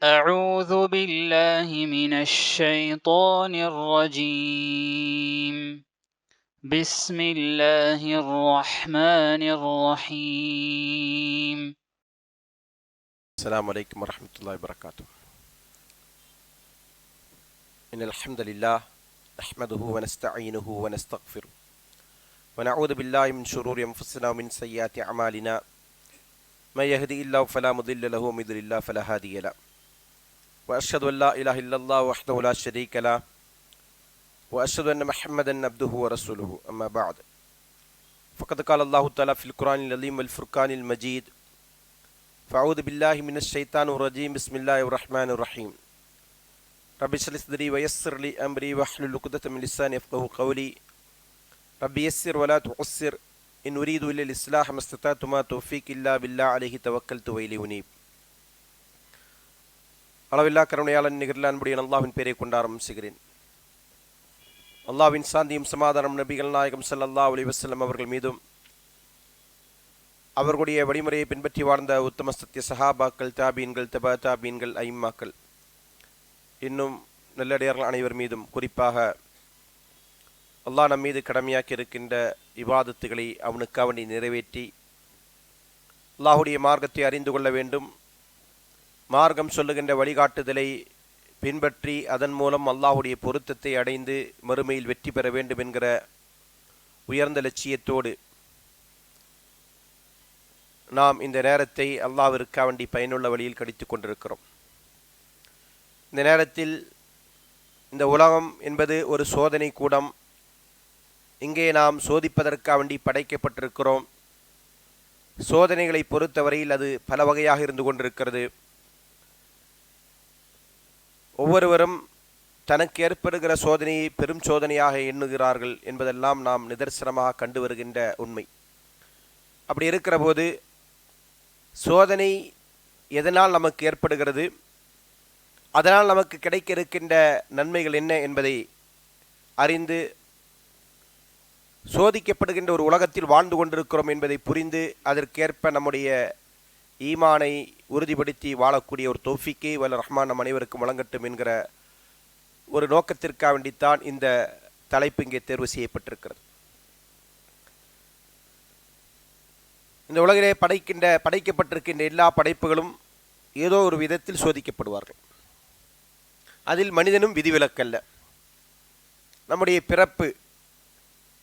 أعوذ بالله من الشيطان الرجيم بسم الله الرحمن الرحيم السلام عليكم ورحمة الله وبركاته. إن الحمد لله نحمده ونستعينه ونستغفره ونعوذ بالله من شرور أنفسنا ومن سيئات أعمالنا من يهدي الله فلا مضل له ومن يضلل الله فلا هادي له وأشهد أن لا إله إلا الله وحده لا شريك له وأشهد أن محمدا عبده ورسوله أما بعد فقد قال الله تعالى في القرآن العظيم والفرقان المجيد فأعوذ بالله من الشيطان الرجيم بسم الله الرحمن الرحيم رب اشرح لي صدري ويسر لي أمري واحلل عقدة من لساني يفقهوا قولي رب يسر ولا تعسر إن أريد إلا الإصلاح ما استطعت ما توفيق إلا بالله عليه توكلت وإليه أنيب. அளவில்லா கருணையாளன் நிகரில் அன்புடைய அல்லாஹ்வின் பெயரை கொண்டு ஆரம்பிக்கிறேன். அல்லாஹ்வின் சாந்தியும் சமாதானம் நபிகள் நாயகம் ஸல்லல்லாஹு அலைஹி வஸல்லம் அவர்கள் மீதும் அவர்களுடைய வழிமுறையை பின்பற்றி வாழ்ந்த உத்தம சத்திய சஹாபாக்கள், தாபீன்கள், தபா தாபீன்கள், ஐம்மாக்கள், இன்னும் நல்லடியார்கள் அனைவர் மீதும், குறிப்பாக அல்லாஹ் நம் மீது கடமையாக்கி இருக்கின்ற இபாதத்துகளை அவனுக்காக நிறைவேற்றி அல்லாஹுடைய மார்க்கத்தை அறிந்து கொள்ள வேண்டும், மார்க்கம் சொல்லுகின்ற வழிகாட்டுதலை பின்பற்றி அதன் மூலம் அல்லாஹுடைய பொருத்தத்தை அடைந்து மறுமையில் வெற்றி பெற வேண்டும் என்கிற உயர்ந்த லட்சியத்தோடு நாம் இந்த நேரத்தை அல்லாஹ்விற்காக வேண்டி பயனுள்ள வழியில் கழித்து கொண்டிருக்கிறோம். இந்த நேரத்தில் இந்த உலகம் என்பது ஒரு சோதனை கூடம். இங்கே நாம் சோதிப்பதற்காக வேண்டி படைக்கப்பட்டிருக்கிறோம். சோதனைகளை பொறுத்தவரையில் அது பல வகையாக இருந்து கொண்டிருக்கிறது. ஒவ்வொருவரும் தனக்கு ஏற்படுகிற சோதனையை பெரும் சோதனையாக எண்ணுகிறார்கள் என்பதெல்லாம் நாம் நிதர்சனமாக கண்டு வருகின்ற உண்மை. அப்படி இருக்கிற போது சோதனை எதனால் நமக்கு ஏற்படுகிறது, அதனால் நமக்கு கிடைக்க இருக்கின்ற நன்மைகள் என்ன என்பதை அறிந்து சோதிக்கப்படுகின்ற ஒரு உலகத்தில் வாழ்ந்து கொண்டிருக்கிறோம் என்பதை புரிந்து அதற்கேற்ப நம்முடைய ஈமானை உறுதிப்படுத்தி வாழக்கூடிய ஒரு தௌஃபீக்கை வல்ல ரஹ்மான் நம் அனைவருக்கும் வழங்கட்டும் என்கிற ஒரு நோக்கத்திற்காக வேண்டித்தான் இந்த தலைப்பு இங்கே தேர்வு செய்யப்பட்டிருக்கிறது. இந்த உலகிலே படைக்கப்பட்டிருக்கின்ற எல்லா படைப்புகளும் ஏதோ ஒரு விதத்தில் சோதிக்கப்படுவார்கள். அதில் மனிதனும் விதிவிலக்கல்ல. நம்முடைய பிறப்பு,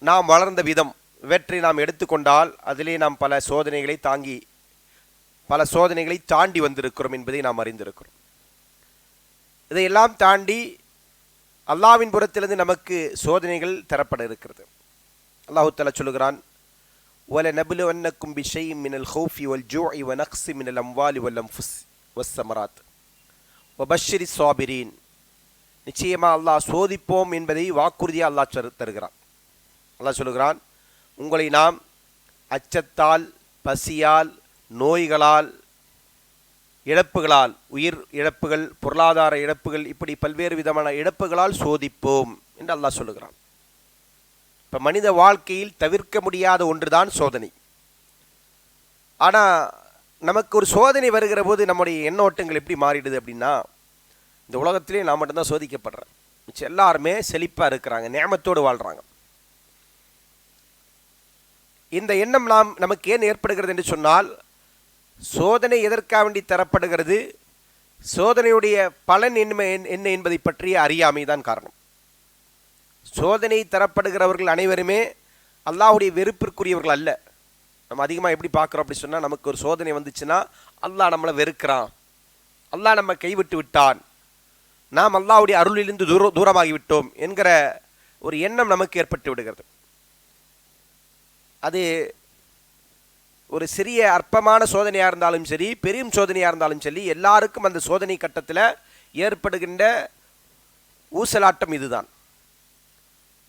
நாம் வளர்ந்த விதம் இவற்றை நாம் எடுத்துக்கொண்டால் அதிலே நாம் பல சோதனைகளை தாண்டி வந்திருக்கிறோம் என்பதை நாம் அறிந்திருக்கிறோம். இதையெல்லாம் தாண்டி அல்லாஹ்வின் புறத்திலிருந்து நமக்கு சோதனைகள் தரப்பட இருக்கிறது. அல்லாஹ் தஆலா சொல்கிறான், وَلَنَبْلُوَنَّكُمْ بِشَيْءٍ مِنَ الْخَوْفِ وَالْجُوعِ وَنَقْصٍ مِنَ الْأَمْوَالِ وَالْأَنْفُسِ وَالثَّمَرَاتِ وَبَشِّرِ الصَّابِرِينَ. நிச்சயமாக அல்லாஹ் சோதிப்போம் என்பதை வாக்குறுதியாக அல்லாஹ் தருகிறான். அல்லாஹ் சொல்கிறான், உங்களை நாம் அச்சத்தால், பசியால், நோய்களால், இழப்புகளால், உயிர் இழப்புகள், பொருளாதார இழப்புகள், இப்படி பல்வேறு விதமான இழப்புகளால் சோதிப்போம் என்று அல்லாஹ் சொல்லுகிறான். இப்போ மனித வாழ்க்கையில் தவிர்க்க முடியாத ஒன்றுதான் சோதனை. ஆனால் நமக்கு ஒரு சோதனை வருகிற போது நம்முடைய எண்ணோட்டங்கள் எப்படி மாறிடுது அப்படின்னா, இந்த உலகத்திலே நான் மட்டும்தான் சோதிக்கப்படுறேன், மிச்சம் எல்லாருமே செழிப்பாக இருக்கிறாங்க, நியமத்தோடு வாழ்கிறாங்க. இந்த எண்ணம் நமக்கு ஏன் ஏற்படுகிறது என்று சொன்னால், சோதனை எதற்காக வேண்டி தரப்படுகிறது, சோதனையுடைய பலன் என்ன என்பதை பற்றிய அறியாமை தான் காரணம். சோதனை தரப்படுகிறவர்கள் அனைவருமே அல்லாஹ்வுடைய வெறுப்பிற்குரியவர்கள் அல்ல. நம்ம அதிகமாக எப்படி பார்க்குறோம் அப்படி சொன்னால், நமக்கு ஒரு சோதனை வந்துச்சுன்னா அல்லாஹ் நம்மளை வெறுக்கிறான், அல்லாஹ் நம்ம கைவிட்டு விட்டான், நாம் அல்லாஹ்வுடைய அருளிலிருந்து தூரமாகி விட்டோம் என்கிற ஒரு எண்ணம் நமக்கு ஏற்பட்டு விடுகிறது. அது ஒரு சிறிய அற்பமான சோதனையாக இருந்தாலும் சரி, பெரும் சோதனையாக இருந்தாலும் சரி, எல்லாருக்கும் அந்த சோதனை கட்டத்தில் ஏற்படுகின்ற ஊசலாட்டம் இதுதான்.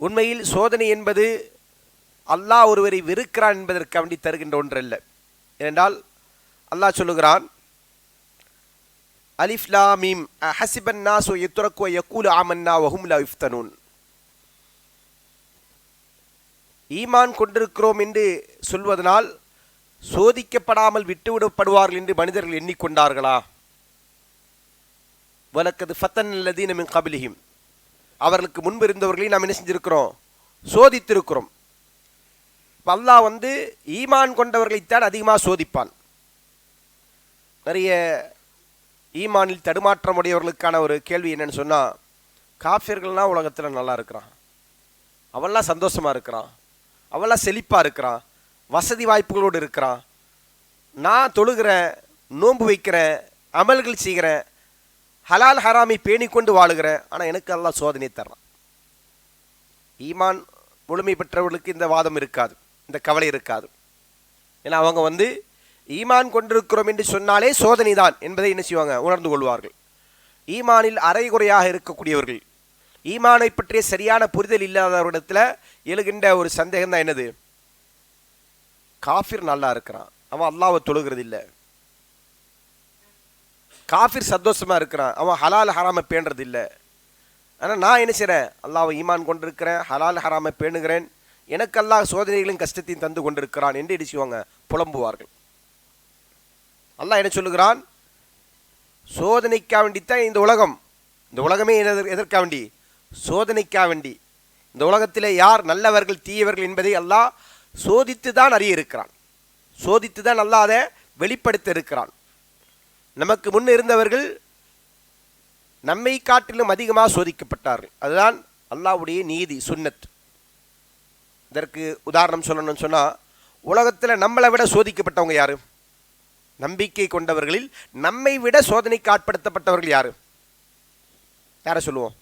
உண்மையில் சோதனை என்பது அல்லாஹ் ஒருவரை வெறுக்கிறான் என்பதற்காக வேண்டி தருகின்ற ஒன்றல்ல. ஏனென்றால் அல்லாஹ் சொல்லுகிறான், அலிஃப் லாம் மீம் அஹஸிபன் நாஸு யத்ரகு வ யகூலு ஆமன்னா வஹும் லா யுஃப்தனூன். ஈமான் கொண்டிருக்கிறோம் என்று சொல்வதனால் சோதிக்கப்படாமல் விட்டுவிடப்படுவார்கள் என்று மனிதர்கள் எண்ணிக்கொண்டார்களா? வலக்கது ஃபத்தன் அல்லதீன மின் கபிலிஹிம், அவர்களுக்கு முன்பு இருந்தவர்களையும் நாம் என்ன செஞ்சிருக்கிறோம், சோதித்திருக்கிறோம். அல்லாஹ் ஈமான் கொண்டவர்களைத்தான் அதிகமாக சோதிப்பான். நிறைய ஈமானில் தடுமாற்றம் உடையவர்களுக்கான ஒரு கேள்வி என்னன்னு சொன்னால், காஃபிர்கள்லாம் உலகத்தில் நல்லா இருக்கிறான், அவன்லாம் சந்தோஷமாக இருக்கிறான், அவன்லாம் செழிப்பாக இருக்கிறான், வசதி வாய்ப்புகளோடு இருக்கிறான், நான் தொழுகிறேன், நோன்பு வைக்கிறேன், அமல்கள் செய்கிறேன், ஹலால் ஹராமை பேணிக்கொண்டு வாழுகிறேன், ஆனால் எனக்கு அல்லாஹ் சோதனை தர்றான். ஈமான் முழுமை பெற்றவர்களுக்கு இந்த வாதம் இருக்காது, இந்த கவலை இருக்காது. ஏன்னா அவங்க ஈமான் கொண்டிருக்கிறோம் என்று சொன்னாலே சோதனை தான் என்பதை என்ன செய்வாங்க, உணர்ந்து கொள்வார்கள். ஈமானில் அரைகுறையாக இருக்கக்கூடியவர்கள், ஈமானை பற்றிய சரியான புரிதல் இல்லாதவரிடத்தில் எழுகின்ற ஒரு சந்தேகம் தான் என்னது, காஃபிர் நல்லா இருக்கிறான், அவன் அல்லாஹ்வை தொழுகிறது இல்லை, காஃபிர் சந்தோஷமா இருக்கிறான், அவன் ஹலால் ஹராமை பேணுறது இல்லை, ஆனால் நான் என்ன செய்கிறேன், அல்லாஹ்வை ஈமான் கொண்டிருக்கிறேன், ஹலால் ஹராமை பேணுகிறேன், எனக்கு அல்லாஹ் சோதனைகளையும் கஷ்டத்தையும் தந்து கொண்டிருக்கிறான் என்று இடிச்சுவாங்க, புலம்புவார்கள். அல்லாஹ் என்ன சொல்லுகிறான், சோதனைக்காக வேண்டித்தான் இந்த உலகம், இந்த உலகமே எதற்காக வேண்டி, சோதனைக்காக வேண்டி. இந்த உலகத்தில் யார் நல்லவர்கள் தீயவர்கள் என்பதை அல்லாஹ் சோதித்து தான் அறிய இருக்கிறான், சோதித்து தான் அல்லாஹ் அதை வெளிப்படுத்த இருக்கிறான். நமக்கு முன் இருந்தவர்கள் நம்மை காட்டிலும் அதிகமாக சோதிக்கப்பட்டார்கள். அதுதான் அல்லாஹ்வுடைய நீதி, சுன்னத். இதற்கு உதாரணம் சொல்லணும்னு சொன்னால், உலகத்தில் நம்மளை விட சோதிக்கப்பட்டவங்க யாரு, நம்பிக்கை கொண்டவர்களில் நம்மை விட சோதனைக்கு ஆட்படுத்தப்பட்டவர்கள் யாரு, யாரை சொல்லுவோம்,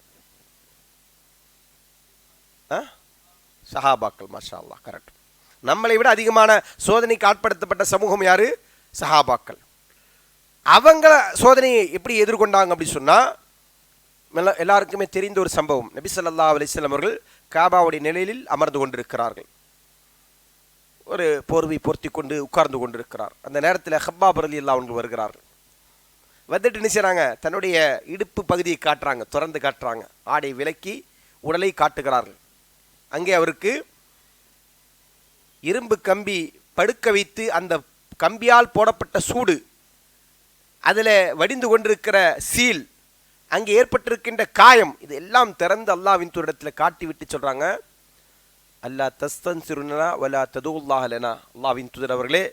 சஹாபாக்கள். மாஷா அல்லாஹ், கரெக்ட். நம்மளை விட அதிகமான சோதனைக்கு ஆட்படுத்தப்பட்ட சமூகம் யாரு, சஹாபாக்கள். அவங்க சோதனையை எப்படி எதிர்கொண்டாங்க அப்படி சொன்னால், எல்லாருக்குமே தெரிந்த ஒரு சம்பவம். நபி ஸல்லல்லாஹு அலைஹி வஸல்லம் அவர்கள் காபாவுடைய நிலையில் அமர்ந்து கொண்டிருக்கிறார்கள். ஒரு போர்வை பொருத்தி கொண்டு உட்கார்ந்து கொண்டிருக்கிறார். அந்த நேரத்தில் ஹப்பாப் ரலியல்லாஹு அன்ஹு வருகிறார்கள். வந்துட்டு என்ன செய்கிறாங்க, தன்னுடைய இடுப்பு பகுதியை காட்டுறாங்க, திறந்து காட்டுறாங்க, ஆடை விலக்கி உடலை காட்டுகிறார்கள். அங்கே அவருக்கு இரும்பு கம்பி படுக்க வைத்து அந்த கம்பியால் போடப்பட்ட சூடு, அதில் வடிந்து கொண்டிருக்கிற சீல், அங்கே ஏற்பட்டிருக்கின்ற காயம், இது எல்லாம் திறந்து அல்லாஹ்வின் தூரிடத்தில் காட்டிவிட்டு சொல்கிறாங்க, அல்லா தஸ்தன்சிருனா வலா ததுல்லாஹ் லனா, அல்லாஹ்வின் தூதர் அவர்களே,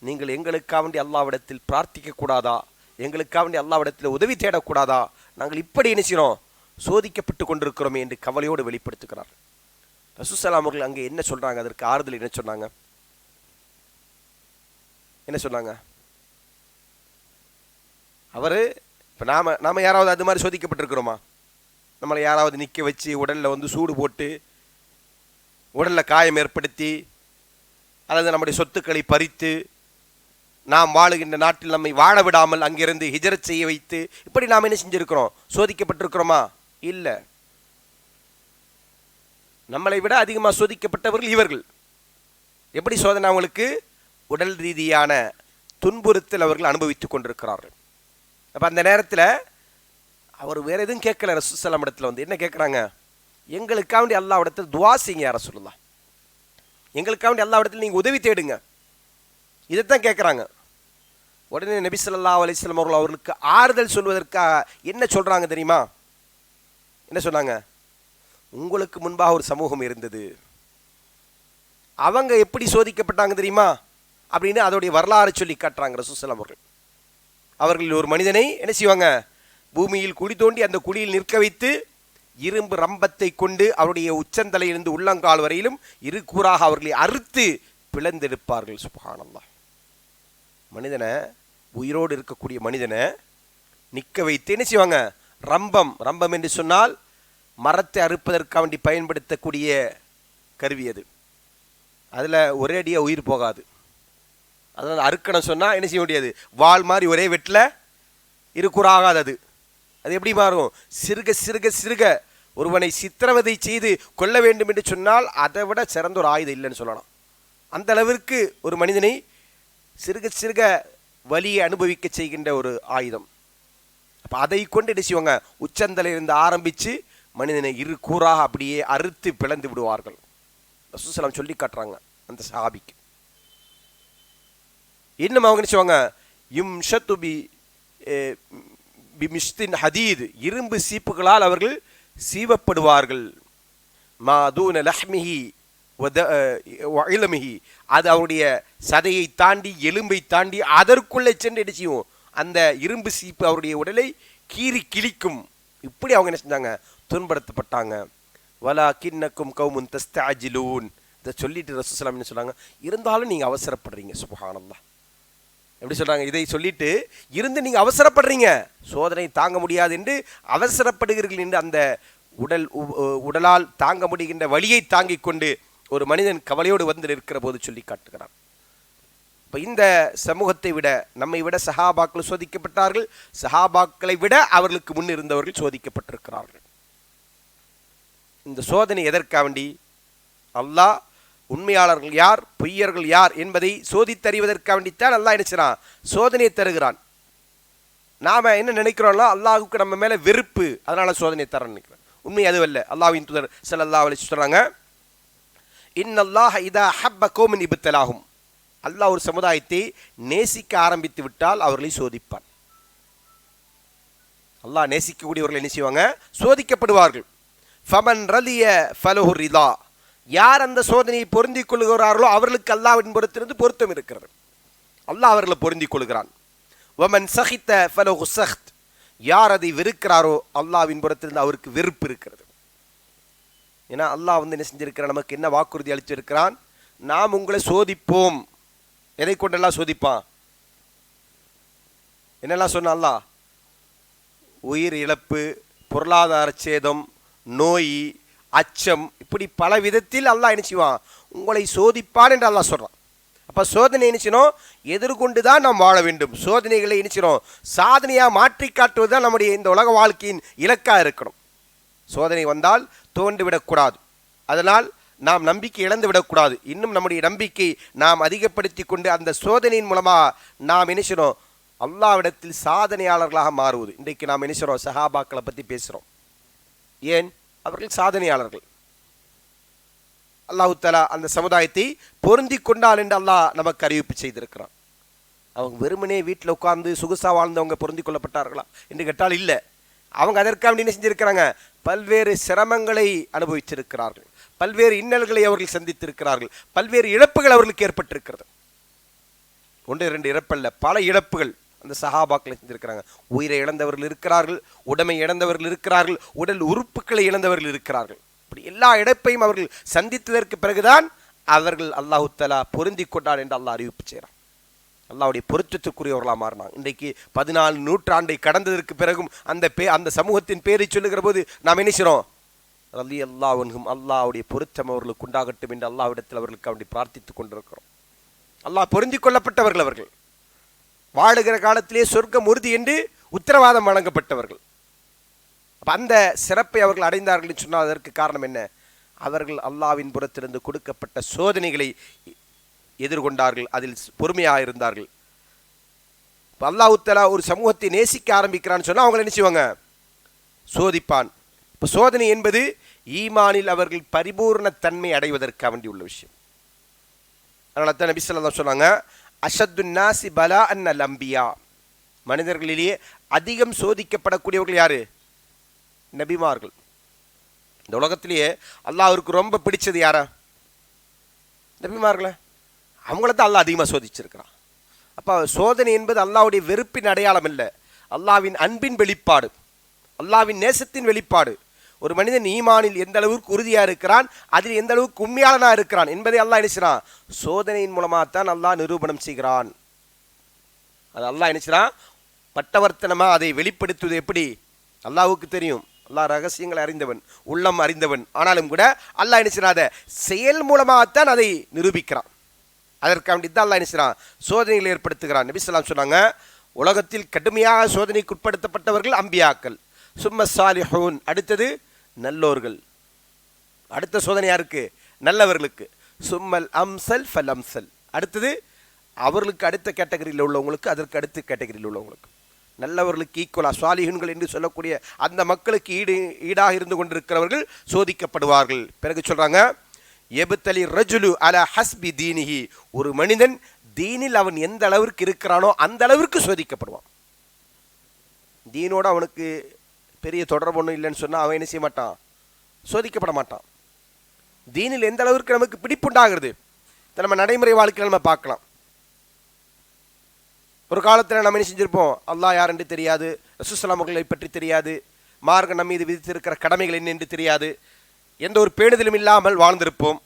நீங்கள் எங்களுக்காக வேண்டி அல்லாஹ்விடத்தில் பிரார்த்திக்க கூடாதா, எங்களுக்காக வேண்டி அல்லாஹ்விடத்தில் உதவி தேடக்கூடாதா, நாங்கள் இப்படி என்ன செய்கிறோம், சோதிக்கப்பட்டு கொண்டிருக்கிறோமே என்று கவலையோடு வெளிப்படுத்துகிறார். ரசூல் ஸல்லல்லாஹு அவர்கள் அங்கே என்ன சொல்கிறாங்க, அதற்கு ஆறுதல் என்ன சொன்னாங்க, என்ன சொன்னாங்க, அவர் இப்போ நாம் யாராவது அது மாதிரி சோதிக்கப்பட்டிருக்கிறோமா, நம்மளை யாராவது நிற்க வச்சு உடலில் சூடு போட்டு உடலில் காயம் ஏற்படுத்தி, அல்லது நம்முடைய சொத்துக்களை பறித்து, நாம் வாழுகின்ற நாட்டில் நம்மை வாழ விடாமல் அங்கிருந்து ஹிஜ்ரத் செய்ய வைத்து, இப்படி நாம் என்ன செஞ்சுருக்கிறோம், சோதிக்கப்பட்டிருக்கிறோமா, இல்லை. நம்மளை விட அதிகமாக சோதிக்கப்பட்டவர்கள் இவர்கள். எப்படி சோதனை, அவங்களுக்கு உடல் ரீதியான துன்புறுத்தல் அவர்கள் அனுபவித்துக் கொண்டிருக்கிறார்கள். அப்போ அந்த நேரத்தில் அவர் வேற எதுவும் கேட்கல, ரசூல் ஸல்லல்லாஹு அலைஹி வஸல்லம் என்ன கேட்குறாங்க, எங்களுக்காக வேண்டி அல்லாஹ்விடத்தில் துஆ செய்யுங்க யா ரசூலுல்லாஹ், எங்களுக்காக வேண்டி அல்லாஹ்விடத்தில் நீங்கள் உதவி தேடுங்க, இதைத்தான் கேட்குறாங்க. உடனே நபி ஸல்லல்லாஹு அலைஹி வஸல்லம் அவர்களுக்கு ஆறுதல் சொல்வதற்காக என்ன சொல்கிறாங்க தெரியுமா, என்ன சொன்னாங்க, உங்களுக்கு முன்பாக ஒரு சமூகம் இருந்தது, அவங்க எப்படி சோதிக்கப்பட்டாங்க தெரியுமா அப்படின்னு அதோடைய வரலாறு சொல்லி காட்டுறாங்க ரசூல் ஸல்லல்லாஹு அலைஹி வஸல்லம். அவர்கள் ஒரு மனிதனை என்ன செய்வாங்க, பூமியில் குழி தோண்டி அந்த குழியில் நிற்க வைத்து இரும்பு ரம்பத்தை கொண்டு அவருடைய உச்சந்தலையிலிருந்து உள்ளங்கால் வரையிலும் இரு கூறாக அவர்களை அறுத்து பிளந்தெடுப்பார்கள். சுப்ஹானல்லாஹ். மனிதனை, உயிரோடு இருக்கக்கூடிய மனிதனை நிற்க வைத்து என்ன செய்வாங்க, ரம்பம் என்று சொன்னால் மரத்தை அறுப்பதற்காக வேண்டி பயன்படுத்தக்கூடிய கருவி அது. அதில் ஒரே அடியாக உயிர் போகாது. அதனால் அறுக்கணும் சொன்னால் என்ன செய்ய முடியாது, வால் மாதிரி ஒரே வெட்டில் இருக்குறாகாது. அது எப்படி மாறும், சிறுக சிறுக சிறுக ஒருவனை சித்திரவதை செய்து கொள்ள வேண்டும் என்று சொன்னால் அதை விட சிறந்த ஒரு ஆயுதம் இல்லைன்னு சொல்லலாம். அந்த அளவிற்கு ஒரு மனிதனை சிறுக சிறுக வலியை அனுபவிக்க செய்கின்ற ஒரு ஆயுதம். அப்போ அதை கொண்டு என்ன செய்வாங்க, உச்சந்தலையிலிருந்து ஆரம்பித்து மனிதனை இரு கூறாக அப்படியே அறுத்து பிளந்து விடுவார்கள். ரசூல் ஸல்லல்லாஹு அலைஹி வஸல்லம் சொல்லி காட்டுறாங்க அந்த சஹாபிக்கு. இன்னும் அவங்க என்ன செய்வாங்க, யும்ஷத்து பிமிஷ்தின் ஹதீத், இரும்பு சீப்புகளால் அவர்கள் சீவப்படுவார்கள். மாதூன லஹ்மிஹி இளமிஹி, அது அவருடைய சதையை தாண்டி எலும்பை தாண்டி அதற்குள்ளே சென்று என்ன செய்யும், அந்த இரும்பு சீப்பு அவருடைய உடலை கீறி கிழிக்கும். இப்படி அவங்க என்ன செஞ்சாங்க, துன்படுத்தப்பட்டாங்க. வலா கின்னக்கும் கௌமுன் தஸ்தஅஜிலூன், இதை சொல்லிட்டு ரசூலுல்லாஹி ஸல்லல்லாஹு அலைஹி வஸல்லம் என்ன சொல்றாங்க, இருந்தாலும் நீங்க அவசரப்படுறீங்க. சுப்ஹானல்லாஹ். எப்படி சொல்றாங்க, இதை சொல்லிட்டு இருந்து நீங்க அவசரப்படுறீங்க, சோதனை தாங்க முடியாது என்று அவசரப்படுகிறீர்கள் என்று அந்த உடலால் தாங்க முடிகின்ற வலியை தாங்கிக் கொண்டு ஒரு மனிதன் கவலையோடு வந்து நிற்கிற போது சொல்லி காட்டுகிறான். இப்போ இந்த சமூகத்தை விட நம்மை விட சஹாபாக்கள் சோதிக்கப்பட்டார்கள், சஹாபாக்களை விட அவர்களுக்கு முன் இருந்தவர்கள் சோதிக்கப்பட்டிருக்கிறார்கள். இந்த சோதனை எதற்காக வேண்டி, அல்லாஹ் உண்மையாளர்கள் யார் பொய்யர்கள் யார் என்பதை சோதித்தறிவதற்காக வேண்டித்தான் அல்லாஹ் நினைச்சான் சோதனையை தருகிறான். நாம என்ன நினைக்கிறோம்னா அல்லாஹுக்கு நம்ம மேல வெறுப்பு, அதனால சோதனை தர நினைக்கிறோம். உண்மை அதுவல்ல. அல்லாஹ்வின் தூதர் ஸல்லல்லாஹு அலைஹி வஸல்லம் சொல்றாங்க, இன்னல்லாஹ இதா ஹப்ப கௌமன் இப்தலாஹும், அல்லாஹ் ஒரு சமுதாயத்தை நேசிக்க ஆரம்பித்து விட்டால் அவர்களை சோதிப்பான். அல்லாஹ் நேசிக்கக்கூடியவர்கள் என்ன செய்வாங்க, சோதிக்கப்படுவார்கள். ஃபமன் ரலிய ஃபலஹு ரிதா, யார் அந்த சோதனையை பொருந்திக் கொள்கிறார்களோ அவர்களுக்கு அல்லாஹ்வின் புறத்திலிருந்து பொருத்தம் இருக்கிறது, அல்லாஹ் அவர்களை பொருந்திக் கொள்கிறான். வமன் சஹித்த ஃபலஹு சஹ்த், யார் அதை வெறுக்கிறாரோ அல்லாஹ்வின் புறத்திலிருந்து அவருக்கு வெறுப்பு இருக்கிறது. ஏன்னா அல்லாஹ் வந்து என்ன செஞ்சிருக்கிறான், நமக்கு என்ன வாக்குறுதி அளிச்சிருக்கிறான், நாம் உங்களை சோதிப்போம். எதை கொண்டெல்லாம் சோதிப்பான், என்னெல்லாம் சொன்ன அல்லாஹ், உயிர் இழப்பு, பொருளாதார சேதம், நோய், அச்சம், இப்படி பல விதத்தில் அல்லாஹ் என்ன செய்வான், உங்களை சோதிப்பான் என்று அல்லாஹ் சொல்றான். அப்ப சோதனை நினைச்சணும் எதிர்கொண்டு தான் நாம் வாழ வேண்டும். சோதனைகளை நினைச்சணும் சாதனையா மாற்றி காட்டுவதுதான் நம்முடைய இந்த உலக வாழ்க்கையின் இலக்கா இருக்கணும். சோதனை வந்தால் தோண்டு விடக்கூடாது, அதனால் நாம் நம்பிக்கை இழந்து விடக்கூடாது. இன்னும் நம்முடைய நம்பிக்கை நாம் அதிகப்படுத்தி கொண்டு அந்த சோதனையின் மூலமாக நாம் நினைச்சணும் அல்லாஹ்விடத்தில் சாதனையாளர்களாக மாறுவது. இன்றைக்கு நாம் நினைச்சோம் சஹாபாக்களை பற்றி பேசுகிறோம், ஏன் அவர்கள் சாதனையாளர்கள். அல்லாஹு தஆலா அந்த சமுதாயத்தை பொருந்தி கொண்டால் என்று அல்லாஹ் நமக்கு அறிவிப்பு செய்திருக்கிறான். அவங்க வெறுமனே வீட்டில் உட்கார்ந்து சொகுசா வாழ்ந்தவங்க பொருந்தி கொள்ளப்பட்டார்களா என்று கேட்டால் இல்லை. அவங்க அதற்காக என்ன செஞ்சிருக்கிறாங்க, பல்வேறு சிரமங்களை அனுபவிச்சிருக்கிறார்கள், பல்வேறு இன்னல்களை அவர்கள் சந்தித்திருக்கிறார்கள், பல்வேறு இழப்புகள் அவர்களுக்கு ஏற்பட்டிருக்கிறது. ஒன்று இரண்டு இழப்பல்ல, பல இழப்புகள் அந்த சஹாபாக்களை செஞ்சிருக்கிறாங்க. உயிரை இழந்தவர்கள் இருக்கிறார்கள், உடைமை இழந்தவர்கள் இருக்கிறார்கள், உடல் உறுப்புகளை இழந்தவர்கள் இருக்கிறார்கள். இப்படி எல்லா இழப்பையும் அவர்கள் சந்தித்ததற்கு பிறகுதான் அவர்கள் அல்லாஹு தஆலா பொருந்தி கொண்டார் என்று அல்லாஹ் அறிவிப்பு செய்கிறான். அல்லாஹ்வுடைய பொருத்தத்துக்குரியவர்களாக மாறினாங்க. இன்றைக்கு 14 நூற்றாண்டை கடந்ததற்கு பிறகும் அந்த சமூகத்தின் பேரை சொல்லுகிற போது நாம் என்ன செய்கிறோம், ரலியல்லாஹு அன்ஹும், அல்லாஹ்வுடைய பொருத்தம் அவர்களுக்கு உண்டாகட்டும் என்று அல்லாஹ்விடத்தில் அவர்களுக்கு அப்படி பிரார்த்தித்துக் கொண்டிருக்கிறோம். அல்லாஹ் பொருந்தி கொள்ளப்பட்டவர்கள், அவர்கள் வாழுகிற காலத்திலே சொர்க்கம் உறுதி என்று உத்தரவாதம் வழங்கப்பட்டவர்கள். அந்த சிறப்பை அவர்கள் அடைந்தார்கள் என்று சொன்னால் அதற்கு காரணம் என்ன, அவர்கள் அல்லாஹ்வின் புறத்திலிருந்து கொடுக்கப்பட்ட சோதனைகளை எதிர்கொண்டார்கள், அதில் பொறுமையாக இருந்தார்கள். அல்லாஹ் தஆலா ஒரு சமூகத்தை நேசிக்க ஆரம்பிக்கிறான்னு சொன்னால் அவங்களை என்ன செய்வாங்க, சோதிப்பான். இப்போ சோதனை என்பது ஈமானில் அவர்கள் பரிபூர்ண தன்மை அடைவதற்காக வேண்டி உள்ள விஷயம். அதனால தான் நபி ஸல்லல்லாஹு அலைஹி வஸல்லம் சொன்னாங்க, அஷத்துன் நாசி பலாஅன் அல் அம்பியா, மனிதர்களிலேயே அதிகம் சோதிக்கப்படக்கூடியவர்கள் யாரு, நபிமார்கள். இந்த உலகத்திலேயே அல்லாஹ்வுக்கு ரொம்ப பிடிச்சது யாரா, நபிமார்களே. அவங்கள தான் அல்லாஹ் அதிகமாக சோதிச்சிருக்கிறான். அப்போ சோதனை என்பது அல்லாஹ்வுடைய வெறுப்பின் அடையாளம் இல்லை, அல்லாஹ்வின் அன்பின் வெளிப்பாடு, அல்லாஹ்வின் நேசத்தின் வெளிப்பாடு. ஒரு மனிதன் ஈமானில் எந்த அளவுக்கு உறுதியாக இருக்கிறான், அதில் எந்த அளவுக்கு உண்மையாளனாக இருக்கிறான் என்பதை அல்லாஹ் நினைச்சான் சோதனையின் மூலமாகத்தான் அல்லாஹ் நிரூபணம் செய்கிறான். அது அல்லாஹ் நினைச்சான் பட்டவர்த்தனமாக அதை வெளிப்படுத்துவது எப்படி அல்லாஹ்வுக்கு தெரியும். அல்லாஹ் ரகசியங்களை அறிந்தவன், உள்ளம் அறிந்தவன். ஆனாலும் கூட அல்லாஹ் நினைச்சான் அதை செயல் மூலமாகத்தான் அதை நிரூபிக்கிறான். அதற்காக வேண்டித்தான் அல்லாஹ் நினைச்சான் சோதனைகளை ஏற்படுத்துகிறான். நபி ஸல்லல்லாஹு அலைஹி வஸல்லம் சொன்னாங்க, உலகத்தில் கடுமையாக சோதனைக்கு உட்படுத்தப்பட்டவர்கள் அம்பியாக்கள், சும்ம சாலிஹூன், அடுத்தது நல்லோர்கள். அடுத்த சோதனை யாருக்கு, நல்லவர்களுக்கு. சும்மல் அம்சல் ஃபல் அம்சல், அடுத்தது அவர்களுக்கு அடுத்த கேட்டகரியில் உள்ளவங்களுக்கு, அதற்கு அடுத்த கேட்டகரியில் உள்ளவங்களுக்கு. நல்லவர்களுக்கு ஈக்குவலா சாலிஹூன்கள் என்று சொல்லக்கூடிய அந்த மக்களுக்கு ஈடாக இருந்து கொண்டிருக்கிறவர்கள் சோதிக்கப்படுவார்கள். பிறகு சொல்றாங்க, எபுத்தலி ரஜுலு அலா ஹஸ்பி தீனிஹி, ஒரு மனிதன் தீனில் அவன் எந்த அளவிற்கு இருக்கிறானோ அந்த அளவிற்கு சோதிக்கப்படுவான். தீனோடு அவனுக்கு பெரிய தொடர்பு ஒன்றும் இல்லைன்னு சொன்னால் அவன் என்ன செய்ய மாட்டான், சோதிக்கப்பட மாட்டான். தீனில் எந்த அளவிற்கு நமக்கு பிடிப்புண்டாகிறது இதை நம்ம நடைமுறை வாழ்க்கையில் நம்ம பார்க்கலாம். ஒரு காலத்தில் நம்ம என்ன செஞ்சுருப்போம், அல்லாஹ் யார் என்று தெரியாது, ரசூலுல்லாஹி அவர்களை பற்றி தெரியாது, மார்க்கம் நம்ம மீது விதித்திருக்கிற கடமைகள் என்ன என்று தெரியாது, எந்த ஒரு பேணுதலும் இல்லாமல் வாழ்ந்திருப்போம்.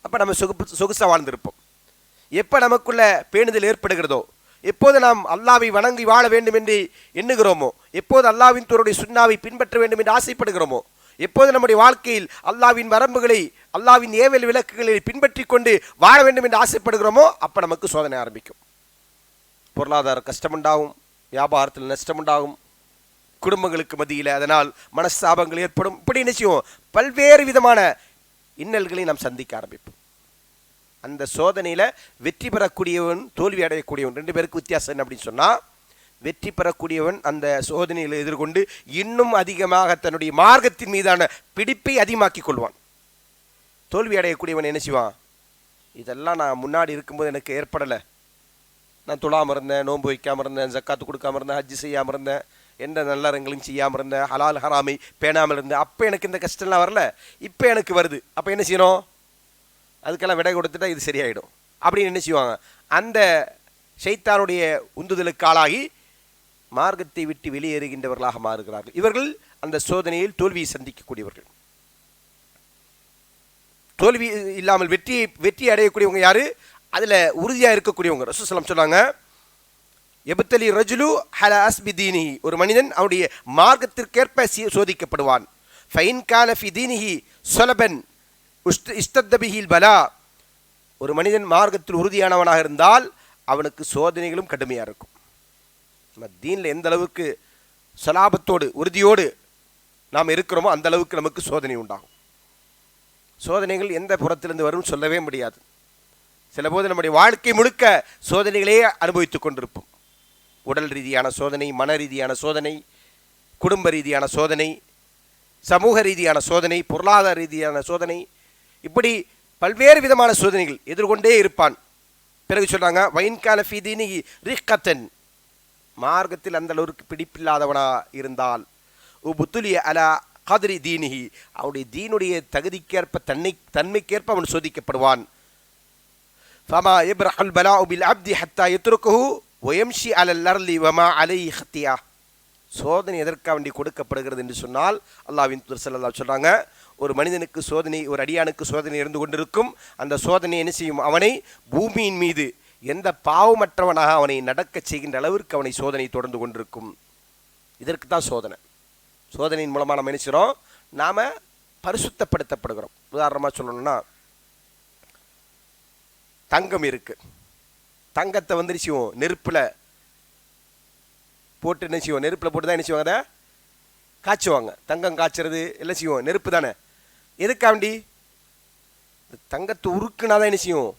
அப்போ நம்ம சொகுசாக வாழ்ந்திருப்போம். எப்போ நமக்குள்ள பேணுதல் ஏற்படுகிறதோ, எப்போது நாம் அல்லாஹ்வை வணங்கி வாழ வேண்டும் என்று எண்ணுகிறோமோ, எப்போது அல்லாஹ்வின் தூதருடைய சுன்னாவை பின்பற்ற வேண்டும் என்று ஆசைப்படுகிறோமோ, எப்போது நம்முடைய வாழ்க்கையில் அல்லாஹ்வின் வரம்புகளை, அல்லாஹ்வின் ஏவல் விளக்குகளை பின்பற்றி கொண்டு வாழ வேண்டும் என்று ஆசைப்படுகிறோமோ, அப்போ நமக்கு சோதனை ஆரம்பிக்கும். பொருளாதார கஷ்டமுண்டாகும், வியாபாரத்தில் நஷ்டமுண்டாகும், குடும்பங்களுக்கு மத்தியில் அதனால் மனஸ்தாபங்கள் ஏற்படும். இப்படி நிச்சயம் பல்வேறு விதமான இன்னல்களை நாம் சந்திக்க ஆரம்பிப்போம். அந்த சோதனையில் வெற்றி பெறக்கூடியவன், தோல்வி அடையக்கூடியவன், ரெண்டு பேருக்கு வித்தியாசம் என்ன அப்படின்னு சொன்னால், வெற்றி பெறக்கூடியவன் அந்த சோதனையில் எதிர்கொண்டு இன்னும் அதிகமாக தன்னுடைய மார்க்கத்தின் மீதான பிடிப்பை அதிகமாக்கி கொள்வான். தோல்வி அடையக்கூடியவன் என்ன செய்வான், இதெல்லாம் நான் முன்னாடி இருக்கும்போது எனக்கு ஏற்படலை, நான் தொழாமல் இருந்தேன், நோன்பு வைக்காமல் இருந்தேன், ஜக்காத்து கொடுக்காமல் இருந்தேன், ஹஜ்ஜு செய்யாமல் இருந்தேன், எந்த நல்லறங்களையும் செய்யாமல் இருந்தேன், ஹலால் ஹராமை பேணாமல் இருந்தேன், அப்போ எனக்கு இந்த கஷ்டம்லாம் வரல, இப்போ எனக்கு வருது, அப்போ என்ன செய்யணும், அதுக்கெல்லாம் விடை கொடுத்துட்டா இது சரியாயிடும் அப்படின்னு என்ன செய்வாங்க, அந்த ஷைத்தானுடைய உந்துதலுக்கு ஆளாகி மார்க்கத்தை விட்டு வெளியேறுகின்றவர்களாக மாறுகிறார்கள். இவர்கள் அந்த சோதனையில் தோல்வியை சந்திக்கக்கூடியவர்கள். தோல்வி இல்லாமல் வெற்றி அடையக்கூடியவங்க யாரு, அதில் உறுதியாக இருக்கக்கூடியவங்க. ரசூலுல்லாஹி ஸல்லல்லாஹு அலைஹி வஸல்லம் சொன்னாங்க, எபுத்தலி ரஜுலு ஹலா அஸ்பி தீனிஹி, ஒரு மனிதன் அவனுடைய மார்க்கத்திற்கேற்ப சோதிக்கப்படுவான். ஃபைன் கான ஃபி தீனிஹி ஸலபன் இஸ்தத்த பிஹில் பலா, ஒரு மனிதன் மார்க்கத்தில் உறுதியானவனாக இருந்தால் அவனுக்கு சோதனைகளும் கடுமையாக இருக்கும். நம்ம தீனில் எந்த அளவுக்கு சலாபத்தோடு உறுதியோடு நாம் இருக்கிறோமோ அந்த அளவுக்கு நமக்கு சோதனை உண்டாகும். சோதனைகள் எந்த புறத்திலிருந்து வரும் சொல்லவே முடியாது. சில போது நம்முடைய வாழ்க்கை முழுக்க சோதனைகளே அனுபவித்துக் கொண்டிருப்போம். உடல் ரீதியான சோதனை, மன ரீதியான சோதனை, குடும்ப ரீதியான சோதனை, சமூக ரீதியான சோதனை, பொருளாதார ரீதியான சோதனை, இப்படி பல்வேறு விதமான சோதனைகள் எதிர்கொண்டே இருப்பான். பிறகு சொல்றாங்க, வைன்கான ஃபீ தீனிஹி ரிக்கத்தன், மார்க்கத்தில் அந்த அளவுக்கு பிடிப்பில்லாதவனா இருந்தால், உபுத்துலிய அலா கத்ரி தீனிஹி, அவனுடைய தீனுடைய தகுதிக்கேற்ப தன்மைக்கேற்ப அவன் சோதிக்கப்படுவான். ஃபமா இப்ரஹல் பலாஉ பில் அப்தி ஹத்தா யத்ருகுஹு வயம்ஷி அலல் அர்லி வமா அலைஹி ஹத்தியா. சோதனை எதற்காக வேண்டி கொடுக்கப்படுகிறது என்று சொன்னால், அல்லாஹ்வின் தூதர் ஸல்லல்லாஹு அலைஹி வஸல்லம் சொல்றாங்க, ஒரு மனிதனுக்கு சோதனை, ஒரு அடியானுக்கு சோதனை இருந்து கொண்டிருக்கும். அந்த சோதனை என்ன செய்யும், அவனை பூமியின் மீது எந்த பாவமற்றவனாக அவனை நடக்க செய்கின்ற அளவிற்கு அவனை சோதனை தொடர்ந்து கொண்டிருக்கும். இதற்கு தான் சோதனை. சோதனையின் மூலமாக நம்ம நினைச்சிடும், நாம் பரிசுத்தப்படுத்தப்படுகிறோம். உதாரணமாக சொல்லணும்னா, தங்கம் இருக்கு, தங்கத்தை வந்து நிச்சயம் நெருப்பில் போட்டு என்ன செய்வோம், நெருப்பில் போட்டு தான் என்ன செய்வாங்க, அதை காய்ச்சுவாங்க. தங்கம் காய்ச்சறது எல்லாம் செய்வோம், நெருப்பு தானே. எதுக்காண்டி, தங்கத்தை உருக்குனா தான் என்ன செய்யும்,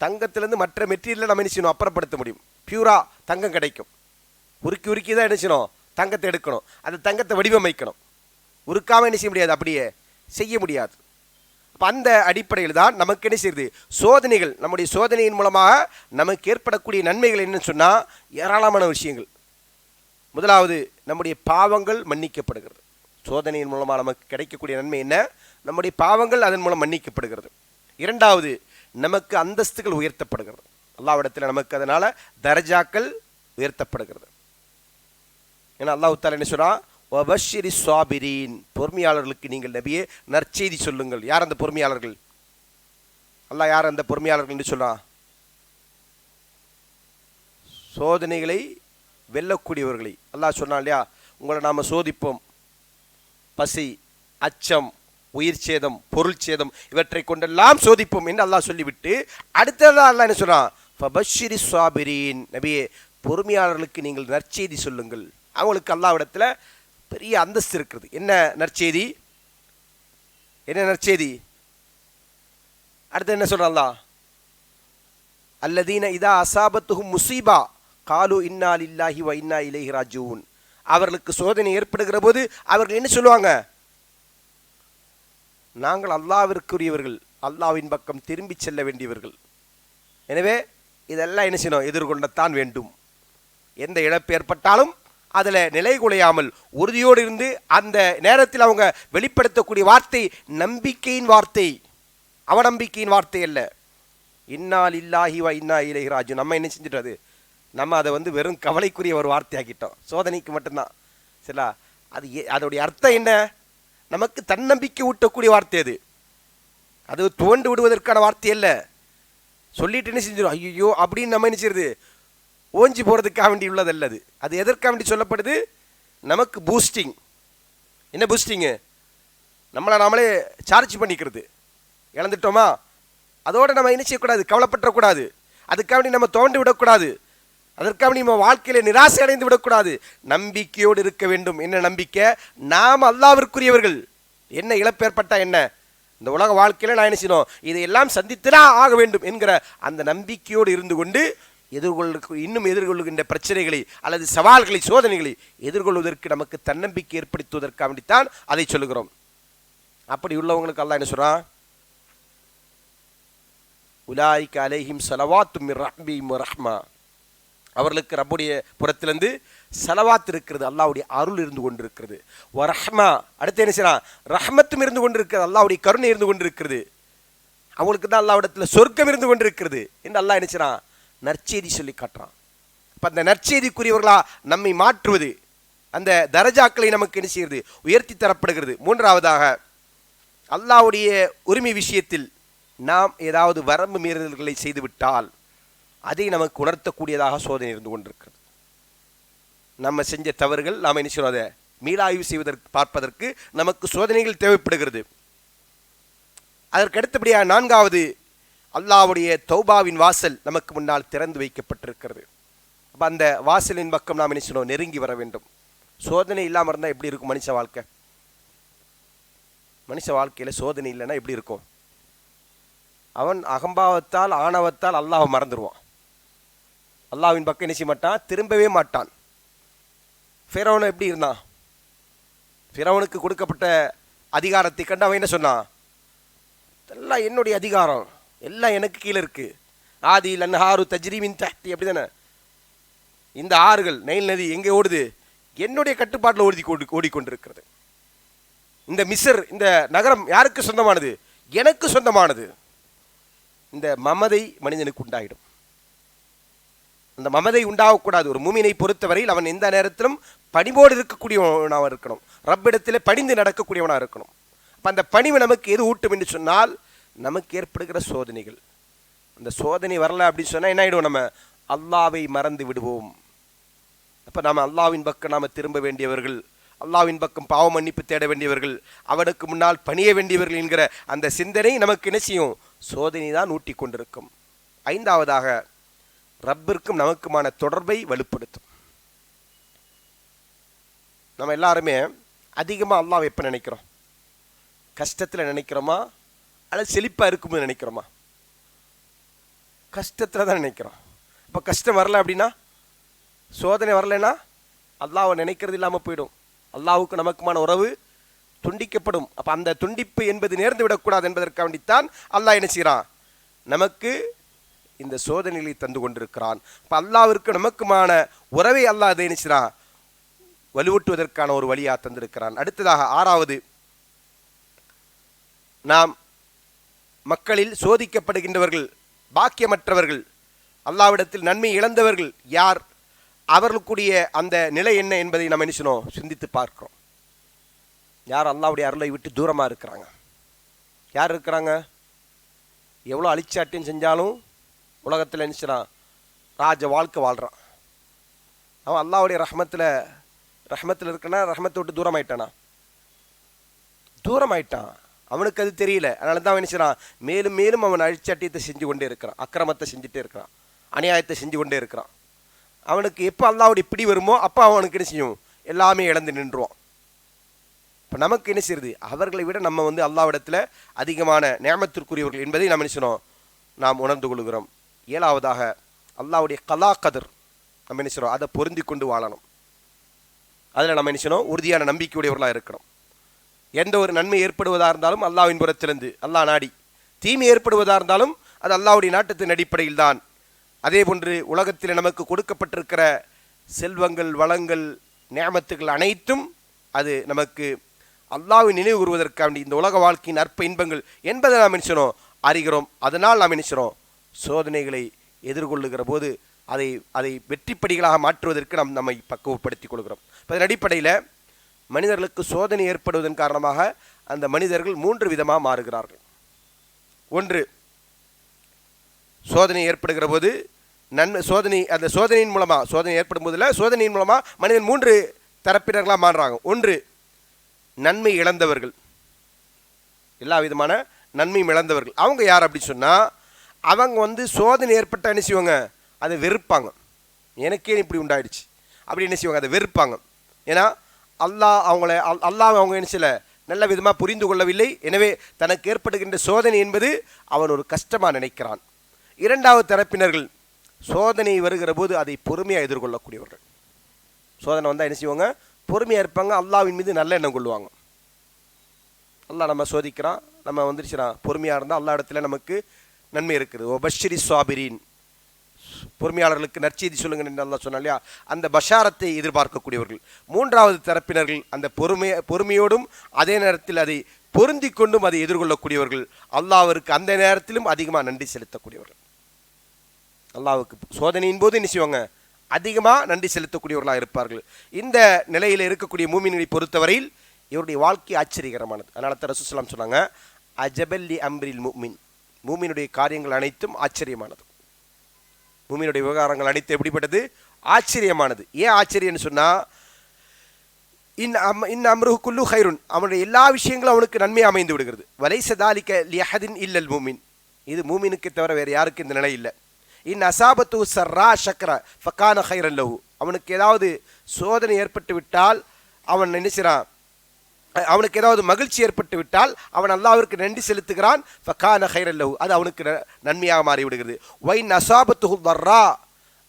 தங்கத்திலேருந்து மற்ற மெட்டீரியலை நம்ம என்ன செய்யணும், அப்புறப்படுத்த முடியும். பியூரா தங்கம் கிடைக்கும். உருக்கி உருக்கி தான் என்ன செய்யணும், தங்கத்தை எடுக்கணும், அந்த தங்கத்தை வடிவமைக்கணும். உருக்காமல் என்ன செய்ய முடியாது, அப்படியே செய்ய முடியாது. அப்போ அந்த அடிப்படையில் தான் நமக்கு என்ன செய்யுது, சோதனைகள். நம்முடைய சோதனையின் மூலமாக நமக்கு ஏற்படக்கூடிய நன்மைகள் என்னன்னு சொன்னால் ஏராளமான விஷயங்கள். முதலாவது, நம்முடைய பாவங்கள் மன்னிக்கப்படுகிறது. சோதனையின் மூலமாக நமக்கு கிடைக்கக்கூடிய நன்மை என்ன, நம்முடைய பாவங்கள் அதன் மூலம் மன்னிக்கப்படுகிறது. இரண்டாவது, நமக்கு அந்தஸ்துகள் உயர்த்தப்படுகிறது. அல்லாஹ்விடத்தில் நமக்கு அதனால் தரஜாக்கள் உயர்த்தப்படுகிறது. ஏன்னா அல்லாஹ் தஆலா என்ன சொல்றான், வபஷ்ஷிரி ஸாபிரீன், பொறுமையாளர்களுக்கு நீங்கள் நபியே நற்செய்தி சொல்லுங்கள். யார் அந்த பொறுமையாளர்கள், அல்லாஹ் யார் அந்த பொறுமையாளர்கள் என்று சொல்றான், சோதனைகளை வெல்லக்கூடியவர்களை. அல்லாஹ் சொன்னான் இல்லையா, உங்களை நாம் சோதிப்போம், பசி, அச்சம், உயிர் சேதம், பொருள் சேதம், இவற்றை கொண்டெல்லாம் சோதிப்போம் என்று அல்லாஹ் சொல்லிவிட்டு அடுத்ததான் அல்லாஹ் என்ன சொல்றான், ஃபபஷ்ஷிரி ஸாபிரீன், நபியே பொறுமையாளர்களுக்கு நீங்கள் நற்செய்தி சொல்லுங்கள். அவங்களுக்கு அல்லாஹ்விடத்தில் பெரிய அந்தஸ்து இருக்கிறது. என்ன நற்செய்தி, என்ன நற்செய்தி, அடுத்து என்ன சொல்றான் அல்லாஹ், அல்லதீன இதா அஸாபத்துஹும் முஸீபா காலு இன்னா லில்லாஹி வ இன்னா இலைஹி ராஜிஊன். அவர்களுக்கு சோதனை ஏற்படுகிற போது அவர்கள் என்ன சொல்லுவாங்க, நாங்கள் அல்லாஹ்விற்குரியவர்கள், அல்லாஹ்வின் பக்கம் திரும்பி செல்ல வேண்டியவர்கள். எனவே இதெல்லாம் என்ன செய்யணும், எதிர்கொள்ளத்தான் வேண்டும். எந்த இழப்பு ஏற்பட்டாலும் அதில் நிலை குலையாமல் உறுதியோடு இருந்து அந்த நேரத்தில் அவங்க வெளிப்படுத்தக்கூடிய வார்த்தை நம்பிக்கையின் வார்த்தை, அவநம்பிக்கையின் வார்த்தை அல்ல. இன்னா லில்லாஹி வ இன்னா இலைஹி ராஜிஊன். நம்ம என்ன செஞ்சுட்டது, நம்ம அதை வெறும் கவலைக்குரிய ஒரு வார்த்தையாக்கிட்டோம், சோதனைக்கு மட்டும்தான். சரிங்களா? அதோடைய அர்த்தம் என்ன? நமக்கு தன்னம்பிக்கை ஊட்டக்கூடிய வார்த்தை அது. அது துவண்டு விடுவதற்கான வார்த்தை அல்ல. சொல்லிட்டு என்ன செஞ்சிடும், ஐயோ அப்படின்னு நம்ம என்ன செய்யுது, ஓஞ்சி போகிறதுக்காக வேண்டி உள்ளது அல்லது. அது எதற்காக வேண்டி சொல்லப்படுது? நமக்கு பூஸ்டிங். என்ன பூஸ்டிங்கு? நம்மளை நாமளே சார்ஜ் பண்ணிக்கிறது. இழந்துட்டோமா, அதோடு நம்ம என்ன செய்யக்கூடாது, கவலைப்பற்றக்கூடாது. அதுக்காக வேண்டி நம்ம தோண்டு விடக்கூடாது. அதற்காக வேண்டி நம்ம வாழ்க்கையில் நிராசை அடைந்து விடக்கூடாது. நம்பிக்கையோடு இருக்க வேண்டும். என்ன நம்பிக்கை? நாம் அல்லாஹ்விற்குரியவர்கள். என்ன இழப்பு ஏற்பட்டா என்ன, இந்த உலக வாழ்க்கையில் நான் என்ன செய்யணும், இதையெல்லாம் சந்தித்துதான் ஆக வேண்டும் என்கிற அந்த நம்பிக்கையோடு இருந்து கொண்டு எதிர்கொள்ளுகின்ற பிரச்சனைகளை அல்லது சவால்களை, சோதனைகளை எதிர்கொள்வதற்கு நமக்கு தன்னம்பிக்கை ஏற்படுத்துவதற்காக வேண்டித்தான் அதை சொல்லுகிறோம். அப்படி உள்ளவங்களுக்கு அல்லாஹ் என்ன சொல்றான்? உலாயிக அலைஹிம் ஸலவாத்தும் மிர் ரப்பிஹிம் வ ரஹ்மா. அவர்களுக்கு ரப்புடைய புறத்திலிருந்து சலவாத் இருக்கிறது, அல்லாஹ்வுடைய அருள் இருந்து கொண்டிருக்கிறது. வ ரஹ்மா, அடுத்து என்ன செய்யறான், ரஹ்மத்தும் இருந்து கொண்டிருக்கிறது, அல்லாஹ்வுடைய கருணை இருந்து கொண்டிருக்கிறது. அவங்களுக்கு தான் அல்லாஹ்விடத்தில் சொர்க்கம் இருந்து கொண்டிருக்கிறது என்று அல்லாஹ் என்ன செய்யறான், நற்செய்தி சொல்லி காட்டுறான். அப்போ அந்த நற்செய்திக்குரியவர்களா நம்மை மாற்றுவது, அந்த தரஜாக்களை நமக்கு என்ன செய்கிறது, உயர்த்தி தரப்படுகிறது. மூன்றாவதாக, அல்லாஹ்வுடைய உரிமை விஷயத்தில் நாம் ஏதாவது வரம்பு மீறல்களை செய்துவிட்டால் அதை நமக்கு உணர்த்தக்கூடியதாக சோதனை இருந்து கொண்டிருக்கிறது. நம்ம செஞ்ச தவறுகள் நாம் என்ன செய்யணும், அதை மீளாய்வு செய்வதற்கு பார்ப்பதற்கு நமக்கு சோதனைகள் தேவைப்படுகிறது. அதற்கு அடுத்தபடியாக நான்காவது, அல்லாஹ்வுடைய தௌபாவின் வாசல் நமக்கு முன்னால் திறந்து வைக்கப்பட்டிருக்கிறது. அப்போ அந்த வாசலின் பக்கம் நாம் என்ன செய்யணும், நெருங்கி வர வேண்டும். சோதனை இல்லாமல் இருந்தால் எப்படி இருக்கும் மனுஷ வாழ்க்கை? மனுஷ வாழ்க்கையில் சோதனை இல்லைன்னா எப்படி இருக்கும்? அவன் அகம்பாவத்தால், ஆணவத்தால் அல்லாஹ் மறந்துடுவான். அல்லாஹ்வின் பக்கம் என்ன செய்ய மாட்டான், திரும்பவே மாட்டான். ஃபிரௌன் எப்படி இருந்தான்? ஃபிரௌனுக்கு கொடுக்கப்பட்ட அதிகாரத்தை கண்டு அவன் என்ன சொன்னான், எல்லாம் என்னுடைய அதிகாரம், எல்லாம் எனக்கு கீழே இருக்கு. ஆதி லன்ஹாரு தஜ்ரீமின் தஹ்தி, அப்படி தானே? இந்த ஆறுகள், நைல் நதி எங்கே ஓடுது, என்னுடைய கட்டுப்பாட்டில் ஓடிக்கொண்டிருக்கிறது. இந்த மிஸ்ர், இந்த நகரம் யாருக்கு சொந்தமானது? எனக்கு சொந்தமானது. இந்த மமதை மனிதனுக்கு உண்டாயிடும். அந்த மமதை உண்டாகக்கூடாது. ஒரு மூமினை பொறுத்தவரையில் அவன் எந்த நேரத்திலும் பணிவோடு இருக்கக்கூடியவனாக இருக்கணும், ரப்பிடத்தில் பணிந்து நடக்கக்கூடியவனாக இருக்கணும். அப்போ அந்த பணிவு நமக்கு எது ஊட்டும் என்று சொன்னால், நமக்கு ஏற்படுகிற சோதனைகள். அந்த சோதனை வரல அப்படின்னு சொன்னால் என்ன ஆகிடும், நம்ம அல்லாவை மறந்து விடுவோம். அப்போ நாம் அல்லாவின் பக்கம் நாம் திரும்ப வேண்டியவர்கள், அல்லாவின் பக்கம் பாவ மன்னிப்பு தேட வேண்டியவர்கள், அவனுக்கு முன்னால் பணிய வேண்டியவர்கள் என்கிற அந்த சிந்தனை நமக்கு என்ன செய்யும், சோதனை தான் ஊட்டி கொண்டிருக்கும். ஐந்தாவதாக, ரப்பிற்கும் நமக்குமான தொடர்பை வலுப்படுத்தும். நம்ம எல்லாருமே அதிகமாக அல்லாஹ்வை எப்போ நினைக்கிறோம்? கஷ்டத்தில் நினைக்கிறோமா அல்லது செழிப்பாக இருக்கும்போது நினைக்கிறோமா? கஷ்டத்தில் தான் நினைக்கிறோம். இப்போ கஷ்டம் வரல அப்படின்னா, சோதனை வரலைன்னா அல்லாஹ்வை நினைக்கிறது இல்லாமல் போயிடும். அல்லாஹ்வுக்கு நமக்குமான உறவு துண்டிக்கப்படும். அப்போ அந்த துண்டிப்பு என்பது நேர்ந்து விடக்கூடாது என்பதற்காக வேண்டித்தான் அல்லாஹ் என்ன செய்கிறான், நமக்கு இந்த சோதனைகளை தந்து கொண்டிருக்கிறான். இப்போ அல்லாஹ்விற்கு நமக்குமான உறவை அல்லாஹ் அதை என்ன செய்கிறான், வலுவூட்டுவதற்கான ஒரு வழியாக தந்திருக்கிறான். அடுத்ததாக ஆறாவது, நாம் மக்களில் சோதிக்கப்படுகின்றவர்கள், பாக்கியமற்றவர்கள், அல்லாஹ்விடத்தில் நன்மை இழந்தவர்கள் யார், அவர்களுக்குரிய அந்த நிலை என்ன என்பதை நம்ம என்ன செய்யணும், சிந்தித்து பார்க்கிறோம். யார் அல்லாஹ்வுடைய அருளை விட்டு தூரமாக இருக்கிறாங்க? யார் இருக்கிறாங்க? எவ்வளோ அழிச்சாட்டியம் செஞ்சாலும் உலகத்தில் என்ன செய்றான், ராஜ வாழ்க்கை வாழ்கிறான். அவன் அல்லாஹ்வுடைய ரஹ்மத்தில் இருக்கனா, ரஹ்மத்தை விட்டு தூரமாயிட்டானா? தூரமாயிட்டான். அவனுக்கு அது தெரியல. அதனால தான் அவன் என்ன செய்றான், மேலும் மேலும் அவன் அழிச்சாட்டியத்தை செஞ்சு கொண்டே இருக்கிறான், அக்கிரமத்தை செஞ்சுட்டே இருக்கிறான், அநியாயத்தை செஞ்சு கொண்டே இருக்கிறான். அவனுக்கு எப்போ அல்லாஹ்வுடைய பிடி வருமோ அப்போ அவனுக்கு என்ன செய்யும், எல்லாமே இழந்து நின்றுவான். இப்போ நமக்கு என்ன செய்யுது, அவர்களை விட நம்ம அல்லாஹ்விடத்தில் அதிகமான நியமத்திற்குரியவர்கள் என்பதை நம்ம என்ன செய்யணும், நாம் உணர்ந்து கொள்கிறோம். ஏழாவதாக, அல்லாஹ்வுடைய கலா கதர் நம்ம என்ன செய்யணும், அதை பொருந்தி கொண்டு வாழணும். அதில் நம்ம என்ன செய்யணும், உறுதியான நம்பிக்கையுடையவர்களாக இருக்கணும். எந்த ஒரு நன்மை ஏற்படுவதாக இருந்தாலும் அல்லாஹ்வின் புறத்திலிருந்து, அல்லாஹ் நாடி. தீமை ஏற்படுவதாக இருந்தாலும் அது அல்லாஹ்வுடைய நாட்டத்தின் அடிப்படையில் தான். அதே போன்று உலகத்தில் நமக்கு கொடுக்கப்பட்டிருக்கிற செல்வங்கள், வளங்கள், நியமத்துகள் அனைத்தும் அது நமக்கு அல்லாஹ்வை நினைவு கூறுவதற்காண்டி இந்த உலக வாழ்க்கையின் அற்ப இன்பங்கள் என்பதை நாம் நினைச்சோம் அறிகிறோம். அதனால் நாம் நினைச்சோம் சோதனைகளை எதிர்கொள்ளுகிற போது அதை வெற்றிப்படிகளாக மாற்றுவதற்கு நாம் நம்மை பக்குவப்படுத்திக் கொள்கிறோம். அதன் அடிப்படையில் மனிதர்களுக்கு சோதனை ஏற்படுவதன் காரணமாக அந்த மனிதர்கள் 3 விதமாக மாறுகிறார்கள். ஒன்று, சோதனை ஏற்படுகிற போது அந்த சோதனையின் மூலமாக சோதனை ஏற்படும் போதில் சோதனையின் மூலமாக மனிதன் 3 தரப்பினர்களாக மாறுறாங்க. ஒன்று, நன்மை இழந்தவர்கள், எல்லா விதமான நன்மையும் இழந்தவர்கள். அவங்க யார் அப்படி சொன்னால், அவங்க சோதனை ஏற்பட்டால் என்ன செய்வாங்க, அதை வெறுப்பாங்க. எனக்கே இப்படி உண்டாயிடுச்சு அப்படி என்ன செய்வாங்க, அதை வெறுப்பாங்க. ஏன்னா அல்லாஹ் அவங்க என்ன செய்யல, நல்ல விதமாக புரிந்து கொள்ளவில்லை. எனவே தனக்கு ஏற்படுகின்ற சோதனை என்பது அவன் ஒரு கஷ்டமாக நினைக்கிறான். இரண்டாவது தரப்பினர்கள் சோதனை வருகிற போது அதை பொறுமையாக எதிர்கொள்ளக்கூடியவர்கள். சோதனை வந்தால் என்ன செய்வாங்க, பொறுமையாக இருப்பாங்க, அல்லாஹ்வின் மீது நல்ல எண்ணம் கொள்ளுவாங்க. அல்லாஹ் நம்ம சோதிக்கிறான், நம்ம வந்துருச்சுனா பொறுமையாக இருந்தால் அல்லா இடத்துல நமக்கு நன்மை இருக்குது. ஓ பஷிரி சுவாபிரின், பொறுமையாளர்களுக்கு நற்செய்தி சொல்லுங்கள் என்று அல்லாஹ் சொன்னா இல்லையா, அந்த பஷாரத்தை எதிர்பார்க்கக்கூடியவர்கள். மூன்றாவது தரப்பினர்கள் அந்த பொறுமையோடும் அதே நேரத்தில் அதை பொருந்தி கொண்டும் அதை எதிர்கொள்ளக்கூடியவர்கள், அல்லாஹ்விற்கு அந்த நேரத்திலும் அதிகமாக நன்றி செலுத்தக்கூடியவர்கள். அல்லாஹ்வுக்கு சோதனையின் போது என்ன செய்வாங்க, அதிகமாக நன்றி செலுத்தக்கூடியவர்களாக இருப்பார்கள். இந்த நிலையில் இருக்கக்கூடிய மூமின்களை பொறுத்தவரையில் இவருடைய வாழ்க்கை ஆச்சரியகரமானது. அதனால தான் ரசூலுல்லாஹி ஸல்லல்லாஹு அலைஹி வஸல்லம் சொன்னாங்க, அஜபல்லி அம்ரில் முஃமின், மூமினுடைய காரியங்கள் அனைத்தும் ஆச்சரியமானது. மூமினுடைய விவகாரங்கள் அனைத்தும் எப்படிப்பட்டது, ஆச்சரியமானது. ஏன் ஆச்சரியம்னு சொன்னால், இன் அம்ருஹு குல்லு ஹைருன், அவனுடைய எல்லா விஷயங்களும் அவனுக்கு நன்மை அமைந்து விடுகிறது. வலைஸ தாலிக லிஅஹதின் இல்லல் மூமின், இது மூமினுக்கு தவிர வேறு யாருக்கு இந்த நிலை இல்லை. இன் அசாபத்து சர்ரா ஷக்ர ஃபகான ஹைரன் லஹு, அவனுக்கு ஏதாவது சோதனை ஏற்பட்டு விட்டால் அவன் நினைச்சான், அவனுக்கு ஏதாவது மகிழ்ச்சி ஏற்பட்டு விட்டால் அவன் அல்லாஹ்விற்கு நன்றி செலுத்துகிறான். ஃபகான ஹைரன் லஹு, அது அவனுக்கு நன்மையாக மாறிவிடுகிறது. வைன் அசாபத்துஹு தர்ரா,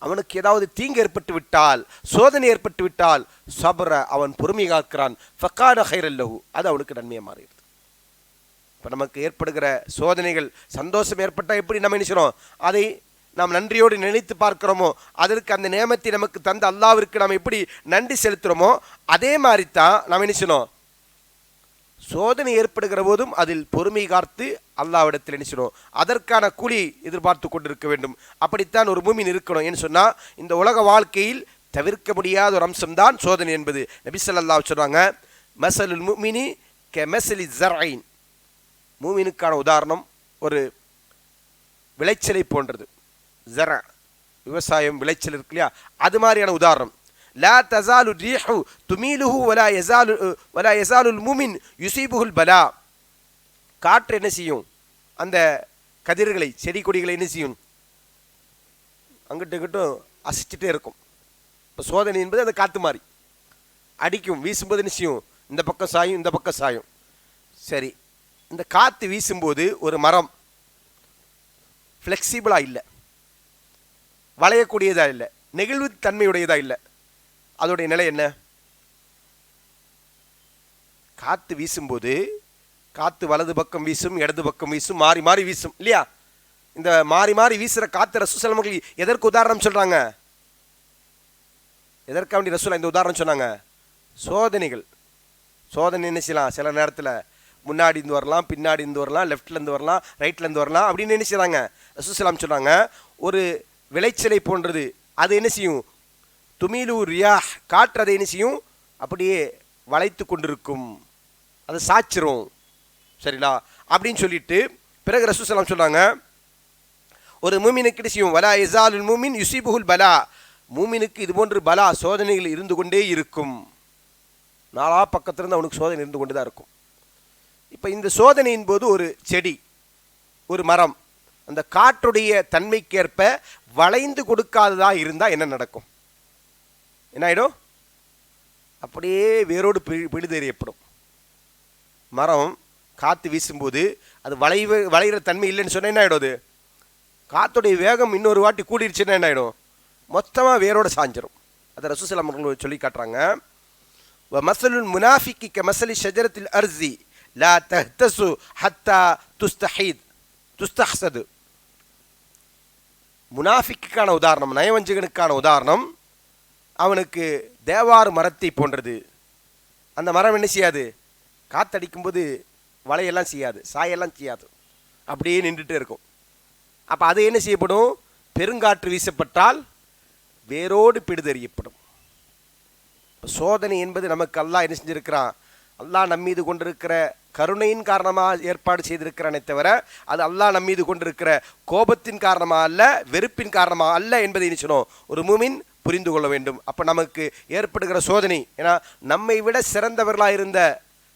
அவனுக்கு ஏதாவது தீங்கு ஏற்பட்டு விட்டால், சோதனை ஏற்பட்டு விட்டால், சப்ர, அவன் பொறுமை காக்கிறான். ஃபகான ஹைரன் லஹு, அது அவனுக்கு நன்மையாக மாறிடுது. இப்போ நமக்கு ஏற்படுகிற சோதனைகள், சந்தோஷம் ஏற்பட்டால் எப்படி நம்ம நினைக்கிறோம், அதை நாம் நன்றியோடு நினைத்து பார்க்கிறோமோ, அதற்கு அந்த நியமத்தை நமக்கு தந்த அல்லாஹ்விற்கு நாம் எப்படி நன்றி செலுத்துகிறோமோ, அதே மாதிரி தான் நாம் நினைச்சோம் சோதனை ஏற்படுகிற போதும் அதில் பொறுமை காத்து அல்லாஹ்விடத்தில் நினைச்சோம் அதற்கான கூலி எதிர்பார்த்து கொண்டிருக்க வேண்டும். அப்படித்தான் ஒரு மூமின் இருக்கணும். ஏன்னு சொன்னால் இந்த உலக வாழ்க்கையில் தவிர்க்க முடியாத ஒரு அம்சம்தான் சோதனை என்பது. நபி ஸல்லல்லாஹு அலைஹி சொல்றாங்க, மஸலுல் முஃமினி கமஸலி ஸர்ஐன், மூமினுக்கான உதாரணம் ஒரு விளைச்சலை போன்றது. ஜர, விவசாயம் விளைச்சல் இருக்கு இல்லையா, அது மாதிரியான உதாரணம். லா தஸாலு ரீஹு துமீலுஹு வலா யஸாலுல் முமின் யுஸீபுல் பலா, காற்று என்ன செய்யும், அந்த கதிர்களை செடி கொடிகளை என்ன செய்யும், அங்கிட்டு இங்கிட்டும் அசைச்சிட்டே இருக்கும். இப்போ சோதனை என்பது அந்த காற்று மாதிரி அடிக்கும், வீசும்போது என்ன செய்யும், இந்த பக்கம் சாயும் இந்த பக்கம் சாயும். சரி, இந்த காற்று வீசும்போது ஒரு மரம் ஃப்ளெக்சிபிளாக இல்லை, வளையக்கூடியதாக இல்லை, நெகிழ்வு தன்மையுடையதாக இல்லை, அதோடைய நிலை என்ன? காற்று வீசும்போது காற்று வலது பக்கம் வீசும், இடது பக்கம் வீசும், மாறி மாறி வீசும் இல்லையா. இந்த மாறி மாறி வீசுகிற காற்று ரசூல் ஸல்லல்லாஹு அலைஹி வஸல்லம் எதற்கு உதாரணம் சொல்கிறாங்க, எதற்காண்டி ரசூல் இந்த உதாரணம் சொன்னாங்க? சோதனைகள். சோதனை என்ன செய்யலாம், சில நேரத்தில் முன்னாடி இருந்து வரலாம், பின்னாடி இருந்து வரலாம், லெஃப்ட்லேருந்து வரலாம், ரைட்லேருந்து வரலாம் அப்படின்னு என்ன செய்கிறாங்க ரசூல் ஸல்லல்லாஹு அலைஹி வஸல்லம் சொன்னாங்க. ஒரு விளைச்சலை போன்றது, அது என்ன செய்யும், துமீலு ரியாஹ், காற்று அதை என்ன செய்யும், அப்படியே வளைத்து கொண்டிருக்கும், அதை சாய்ச்சிரும். சரிங்களா அப்படின்னு சொல்லிட்டு பிறகு ரசூல் ஸல்லல்லாஹு அலைஹி வஸல்லம் சொன்னாங்க, ஒரு மூமினுக்கு என்ன செய்யும், வலா யஸாலுல் மூமின் யுஸீபுல் பலா, மூமினுக்கு இது போன்று பலா சோதனைகள் இருந்து கொண்டே இருக்கும். நாலா பக்கத்திலிருந்து அவனுக்கு சோதனை இருந்து கொண்டு தான் இருக்கும். இப்போ இந்த சோதனையின் போது ஒரு செடி, ஒரு மரம் அந்த காற்றுடைய தன்மைக்கேற்ப வளைந்து கொடுக்காததா இருந்தால் என்ன நடக்கும், என்ன ஆகிடும், அப்படியே வேரோடு பிழுதெறியப்படும். மரம் காற்று வீசும்போது அது வளைகிற தன்மை இல்லைன்னு சொன்னால் என்ன ஆகிடும், அது காற்றுடைய வேகம் இன்னொரு வாட்டி கூடிருச்சுன்னா என்ன ஆகிடும், மொத்தமாக வேரோடு சாஞ்சிரும். அதை ரசூல் ஸல்லல்லாஹு அலைஹி வஸல்லம் சொல்லி காட்டுறாங்க, மஸலுல் முனாஃபிகி கமஸலி ஷஜரத்தில் அர்ஸி லா தஹ்தஸு ஹத்தா துஸ்தஹ்ஸது. முனாஃபிக்குக்கான உதாரணம், நயவஞ்சகனுக்கான உதாரணம், அவனுக்கு தேவாறு மரத்தை போன்றது. அந்த மரம் என்ன செய்யாது? காத்தடிக்கும்போது வலையெல்லாம் செய்யாது, சாயெல்லாம் செய்யாது, அப்படியே நின்றுட்டே இருக்கும். அப்போ அது என்ன செய்யப்படும்? பெருங்காற்று வீசப்பட்டால் வேரோடு பிடுதறியப்படும். சோதனை என்பது நமக்கு அல்லாஹ் என்ன செஞ்சிருக்கிறான்? அல்லாஹ் நம்மீது கொண்டிருக்கிற கருணையின் காரணமாக ஏற்பாடு செய்திருக்கிறானே தவிர அது அல்லாஹ் நம்மீது கொண்டிருக்கிற கோபத்தின் காரணமாக அல்ல, வெறுப்பின் காரணமாக அல்ல என்பதை நினைச்சணும் ஒரு மூமின் புரிந்து கொள்ள வேண்டும். அப்போ நமக்கு ஏற்படுகிற சோதனை, ஏன்னா நம்மை விட சிறந்தவர்களாக இருந்த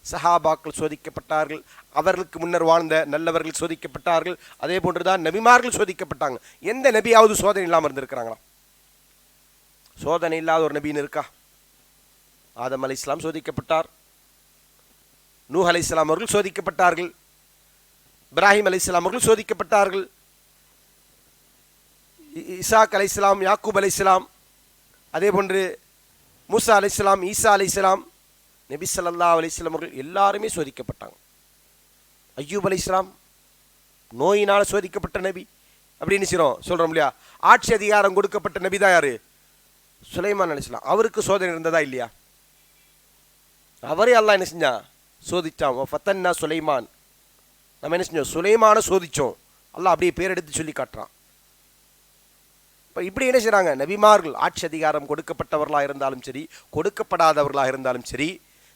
சஹாபாக்கள் சோதிக்கப்பட்டார்கள், அவர்களுக்கு முன்னர் வாழ்ந்த நல்லவர்கள் சோதிக்கப்பட்டார்கள், அதே போன்றுதான் நபிமார்கள் சோதிக்கப்பட்டாங்க. எந்த நபியாவது சோதனை இல்லாமல் இருந்திருக்கிறாங்களா? சோதனை இல்லாத ஒரு நபின்னு இருக்கா? ஆதம் அலைஹிஸ்ஸலாம் சோதிக்கப்பட்டார், நூஹ் அலைஹிஸ்ஸலாம் அவர்கள் சோதிக்கப்பட்டார்கள், இப்ராஹிம் அலைஹிஸ்ஸலாம் அவர்கள் சோதிக்கப்பட்டார்கள், இசாக் அலைஹிஸ்ஸலாம், யாக்கூப் அலைஹிஸ்ஸலாம், அதே போன்று மூசா அலைஹிஸ்ஸலாம், ஈசா அலைஹிஸ்ஸலாம், நபி ஸல்லல்லாஹு அலைஹி வஸல்லம் அவர்கள் எல்லாருமே சோதிக்கப்பட்டாங்க. அய்யூப் அலைஹிஸ்ஸலாம் நோயினால் சோதிக்கப்பட்ட நபி அப்படின்னு சொல்கிறோம் இல்லையா? ஆட்சி அதிகாரம் கொடுக்கப்பட்ட நபி தான் யாரு? சுலைமான் அலைஹிஸ்ஸலாம். அவருக்கு சோதனை இருந்ததா இல்லையா? அவரே அல்லாஹ் என்ன செஞ்சான்? சோதிச்சான். ஃபத்தன்னா சுலைமான். நம்ம என்ன செஞ்சோம்? சுலைமான சோதித்தோம். அல்லாஹ் அப்படியே பேர் எடுத்து சொல்லி காட்டுறான். இப்போ இப்படி என்ன செய்கிறாங்க? நபிமார்கள் ஆட்சி அதிகாரம் கொடுக்கப்பட்டவர்களாக இருந்தாலும் சரி, கொடுக்கப்படாதவர்களாக இருந்தாலும் சரி,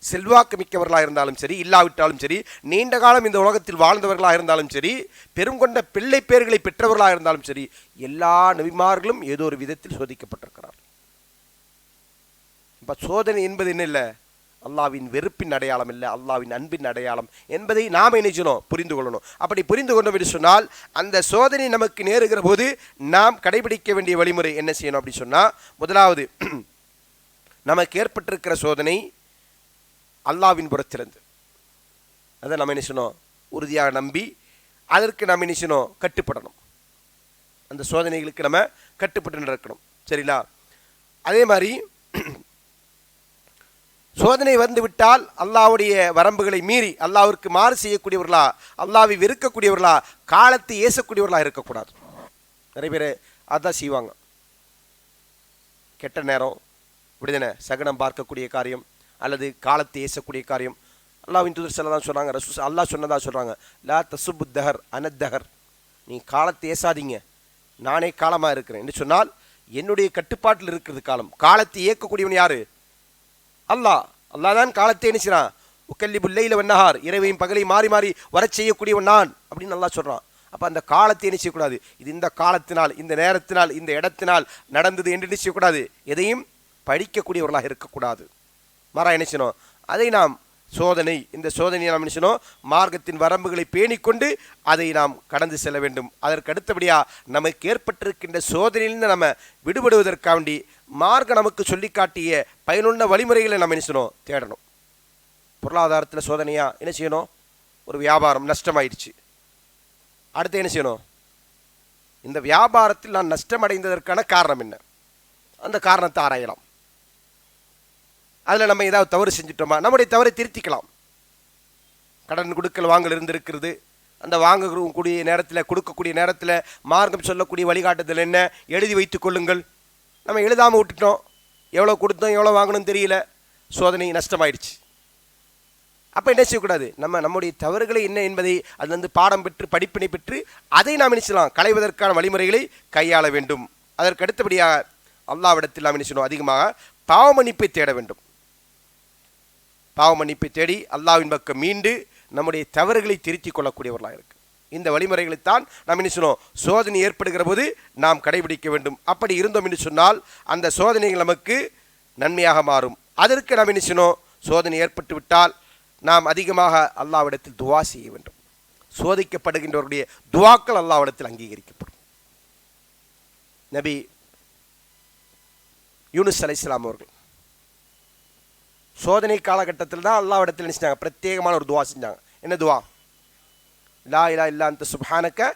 செல்வாக்கு மிக்கவர்களாக இருந்தாலும் சரி, இல்லாவிட்டாலும் சரி, நீண்ட காலம் இந்த உலகத்தில் வாழ்ந்தவர்களாக இருந்தாலும் சரி, பெருங்கொண்ட பிள்ளை பேர்களை பெற்றவர்களாக இருந்தாலும் சரி, எல்லா நபிமார்களும் ஏதோ ஒரு விதத்தில் சோதிக்கப்பட்டிருக்கிறார். இப்போ சோதனை என்பது என்ன இல்லை? அல்லாவின் வெறுப்பின் அடையாளம் இல்லை, அல்லாவின் அன்பின் அடையாளம் என்பதை நாம் நினைச்சணும், புரிந்து கொள்ளணும். அப்படி புரிந்து கொண்டோம் என்று சொன்னால் அந்த சோதனை நமக்கு நேருகிற போது நாம் கடைபிடிக்க வேண்டிய வழிமுறை என்ன செய்யணும் அப்படி சொன்னால், முதலாவது நமக்கு ஏற்பட்டிருக்கிற சோதனை அல்லாவின் புறத்திலிருந்து, அதை நம்ம என்ன செய்யணும்? உறுதியாக நம்பி அதற்கு நாம் என்ன செய்யணும்? கட்டுப்படணும். அந்த சோதனைகளுக்கு நம்ம கட்டுப்பட்டு நடக்கணும். சரிங்களா? அதே மாதிரி சோதனை வந்து விட்டால் அல்லாஹ்வுடைய வரம்புகளை மீறி அல்லாஹ்விற்கு மாறு செய்யக்கூடியவர்களா, அல்லாஹ்வை வெறுக்கக்கூடியவர்களா, காலத்தை ஏசக்கூடியவர்களா இருக்கக்கூடாது. நிறைய பேர் அதான் செய்வாங்க. கெட்ட நேரம் இப்படிதானே, சகனம் பார்க்கக்கூடிய காரியம் அல்லது காலத்தை ஏசக்கூடிய காரியம். அல்லாஹ்வின் தூதர் ஸல்லல்லாஹு அலைஹி சொன்னாங்க, அல்லாஹ் சொன்னதா சொல்கிறாங்க, லா தசுபு தஹர் அனத்தஹர், நீ காலத்தை ஏசாதீங்க, நானே காலமாக இருக்கிறேன் என்று சொன்னால் என்னுடைய கட்டுப்பாட்டில் இருக்கிறது காலம். காலத்தை இயக்கக்கூடியவன் யாரு? அல்லாஹ். அல்லாஹ் தான் காலத்தை என்ன செய்றான்? உக்கல்லிபுல் லைல வன்னஹார், இரவையும் பகலையும் மாறி மாறி வரச் செய்யக்கூடியவன் நான் அப்படின்னு அல்லாஹ் சொல்கிறான். அப்போ அந்த காலத்தை என்ன செய்யக்கூடாது? இது இந்த காலத்தினால், இந்த நேரத்தினால், இந்த இடத்தினால் நடந்தது என்று என்ன செய்யக்கூடாது? எதையும் படிக்கக்கூடியவர்களாக இருக்கக்கூடாது. மாறா என்ன செய்யணும்? அதை நாம் சோதனை, இந்த சோதனையை நாம் என்ன செய்யணும்? மார்க்கத்தின் வரம்புகளை பேணிக்கொண்டு அதை நாம் கடந்து செல்ல வேண்டும். அதற்கு அடுத்தபடியாக நமக்கு ஏற்பட்டிருக்கின்ற சோதனையிலிருந்து நம்ம விடுபடுவதற்காண்டி மார்க்க நமக்கு சொல்லி காட்டிய பயனுள்ள வழிமுறைகளை நம்ம என்ன செய்யணும்? தேடணும். பொருளாதாரத்தில் சோதனையா என்ன செய்யணும்? ஒரு வியாபாரம் நஷ்டமாயிடுச்சு, அடுத்து என்ன செய்யணும்? இந்த வியாபாரத்தில் நான் நஷ்டமடைந்ததற்கான காரணம் என்ன? அந்த காரணத்தை ஆராயலாம். அதில் நம்ம ஏதாவது தவறு செஞ்சுட்டோமா? நம்முடைய தவறை திருத்திக்கலாம். கடன் கொடுக்கல் வாங்கல் இருந்திருக்கிறது, அந்த வாங்கக்கூடிய நேரத்தில், கொடுக்கக்கூடிய நேரத்தில் மார்க்கம் சொல்லக்கூடிய வழிகாட்டுதல் என்ன? எழுதி வைத்து கொள்ளுங்கள். நம்ம எழுதாமல் விட்டுட்டோம், எவ்வளோ கொடுத்தோம் எவ்வளோ வாங்கணும்னு தெரியல, சோதனை நஷ்டமாயிடுச்சு. அப்போ என்ன செய்யக்கூடாது? நம்முடைய தவறுகளை என்ன என்பதை அதுலேருந்து பாடம் பெற்று படிப்பினை பெற்று அதை நாம் நினைச்சலாம் களைவதற்கான வழிமுறைகளை கையாள வேண்டும். அதற்கு அடுத்தபடியாக அல்லாஹ்விடத்தில் நாம் நினைச்சணும் அதிகமாக பாவ மன்னிப்பை தேட வேண்டும். பாவ மன்னிப்பை தேடி அல்லாஹ்வின் பக்கம் மீண்டு நம்முடைய தவறுகளை திருத்திக் கொள்ளக்கூடியவர்களாக இருக்கு. இந்த வழிமுறைகளைத்தான் நாம் என்ன சொன்னோம்? சோதனை ஏற்படுகிற போது நாம் கடைபிடிக்க வேண்டும். அப்படி இருந்தோம் என்று சொன்னால் அந்த சோதனைகள் நமக்கு நன்மையாக மாறும். அதற்கு நாம் என்ன செய்யணும்? சோதனை ஏற்பட்டு விட்டால் நாம் அதிகமாக அல்லாஹ்விடத்தில் துவா செய்ய வேண்டும். சோதிக்கப்படுகின்றவருடைய துவாக்கள் அல்லாஹ்விடத்தில் அங்கீகரிக்கப்படும். நபி யூனுஸ் அலைஹிஸ்ஸலாம் அவர்கள் சோதனை காலகட்டத்தில் தான் அல்லாஹ்விடத்தில் நினைச்சாங்க, பிரத்யேகமான ஒரு துவா செஞ்சாங்க. என்ன துவா? லா இலாஹ இல்லா அன்த சுப்ஹானக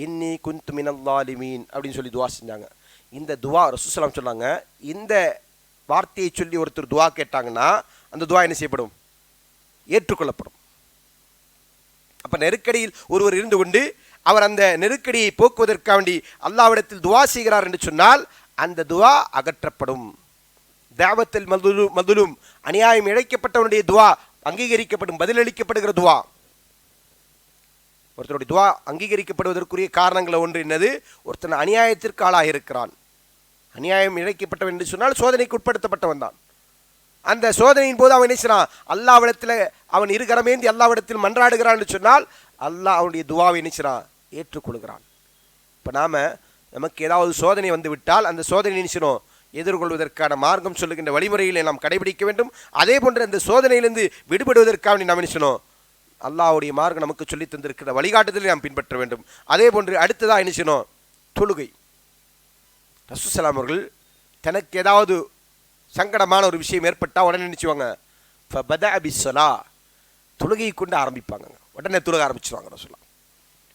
இன்னி குன்து மினல் ஸாலிமீன் அப்படின்னு சொல்லி துவா செஞ்சாங்க. இந்த துவா ரசூலுல்லாஹி ஸல்லல்லாஹு அலைஹி வஸல்லம் சொன்னாங்க, இந்த வார்த்தையை சொல்லி ஒருத்தர் துவா கேட்டாங்கன்னா அந்த துவா என்ன செய்யப்படும்? ஏற்றுக்கொள்ளப்படும். அப்போ நெருக்கடியில் ஒருவர் இருந்து கொண்டு அவர் அந்த நெருக்கடியை போக்குவதற்காண்டி அல்லாஹ்விடத்தில் துவா செய்கிறார் என்று சொன்னால் அந்த துவா அகற்றப்படும். தாவத்தல் மதுலும் அநியாயம் இழைக்கப்பட்டவனுடைய துவா அங்கீகரிக்கப்படும், பதிலளிக்கப்படுகிற துவா. ஒருத்தருடைய துவா அங்கீகரிக்கப்படுவதற்குரிய காரணங்களை ஒன்று என்னது? ஒருத்தன் அநியாயத்திற்கு ஆளாக இருக்கிறான். அநியாயம் இழைக்கப்பட்டவன் என்று சொன்னால் சோதனைக்கு உட்படுத்தப்பட்டவன் தான். அந்த சோதனையின் போது அவன் நினைச்சான் அல்லாவிடத்தில் அவன் இருகரமேந்தி அல்லாவிடத்தில் மன்றாடுகிறான் என்று சொன்னால் அல்லாஹ் அவனுடைய துவாவை நினைச்சான் ஏற்றுக்கொள்கிறான். இப்போ நமக்கு ஏதாவது சோதனை வந்து விட்டால் அந்த சோதனை நினைச்சணும் எதிர்கொள்வதற்கான மார்க்கம் சொல்லுகின்ற வழிமுறைகளை நாம் கடைபிடிக்க வேண்டும். அதே போன்று அந்த சோதனையிலிருந்து விடுபடுவதற்காக நாம் நினைச்சணும் அல்லாஹ்வுடைய மார்க்கம் நமக்கு சொல்லி தந்திருக்கிற வழிகாட்டுதலை நாம் பின்பற்ற வேண்டும். அதே போன்று அடுத்ததாக நினைச்சணும் தொழுகை. ரசூல் ஸல்லல்லாஹு அவர்கள் தனக்கு ஏதாவது சங்கடமான ஒரு விஷயம் ஏற்பட்டால் உடனே நினைச்சுவாங்க ஃபபதஅ பிஸ்ஸலா, தொழுகையை கொண்டு ஆரம்பிப்பாங்க. உடனே தொழுக ஆரம்பிச்சிருவாங்க ரசூலுல்லாஹ்.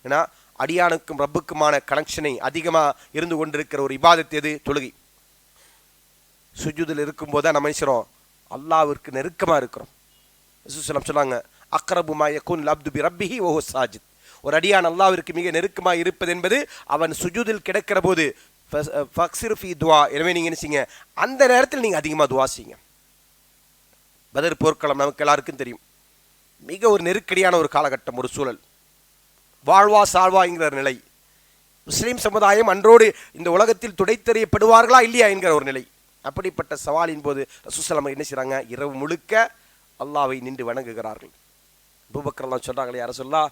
ஏன்னா அடியானுக்கும் ரப்புக்குமான கனெக்ஷனை அதிகமாக இருந்து கொண்டிருக்கிற ஒரு இபாதத் எது? தொழுகை. சுஜூதில் இருக்கும்போது தான் நம்ம நினைக்கிறோம் அல்லாஹ்விற்கு நெருக்கமாக இருக்கிறோம். ரசூல் ஸல்லல்லாஹு சொன்னாங்க அக்ரபு மா யகுன் அப்து பி ரப்பிஹி வ ஹுவ சாஜித். ஒரு அடியான் அல்லாஹ்விற்கு மிக நெருக்கமாக இருப்பது என்பது அவன் சுஜூதில் கிடக்கிற போது ஃபக்ஸிர் ஃபி துவா. எனவே நீங்கள் நினைச்சிங்க அந்த நேரத்தில் நீங்கள் அதிகமாக துவா செய்யுங்க. பத்ர் போர்க்களம் நமக்கு எல்லாருக்கும் தெரியும். மிக ஒரு நெருக்கடியான ஒரு காலகட்டம், ஒரு சூழல், வாழ்வா சாழ்வா என்கிற நிலை. முஸ்லீம் சமுதாயம் அன்றோடு இந்த உலகத்தில் துடைத்தெறியப்படுவார்களா இல்லையா என்கிற ஒரு நிலை. அப்படிப்பட்ட சவாலின் போது ரசூல் ஸல்லல்லாஹு என்ன செய்கிறாங்க? இரவு முழுக்க அல்லாஹ்வை நின்று வணங்குகிறார்கள். அபூபக்கர் எல்லாம் சொல்கிறாங்களே யார சொல்லா,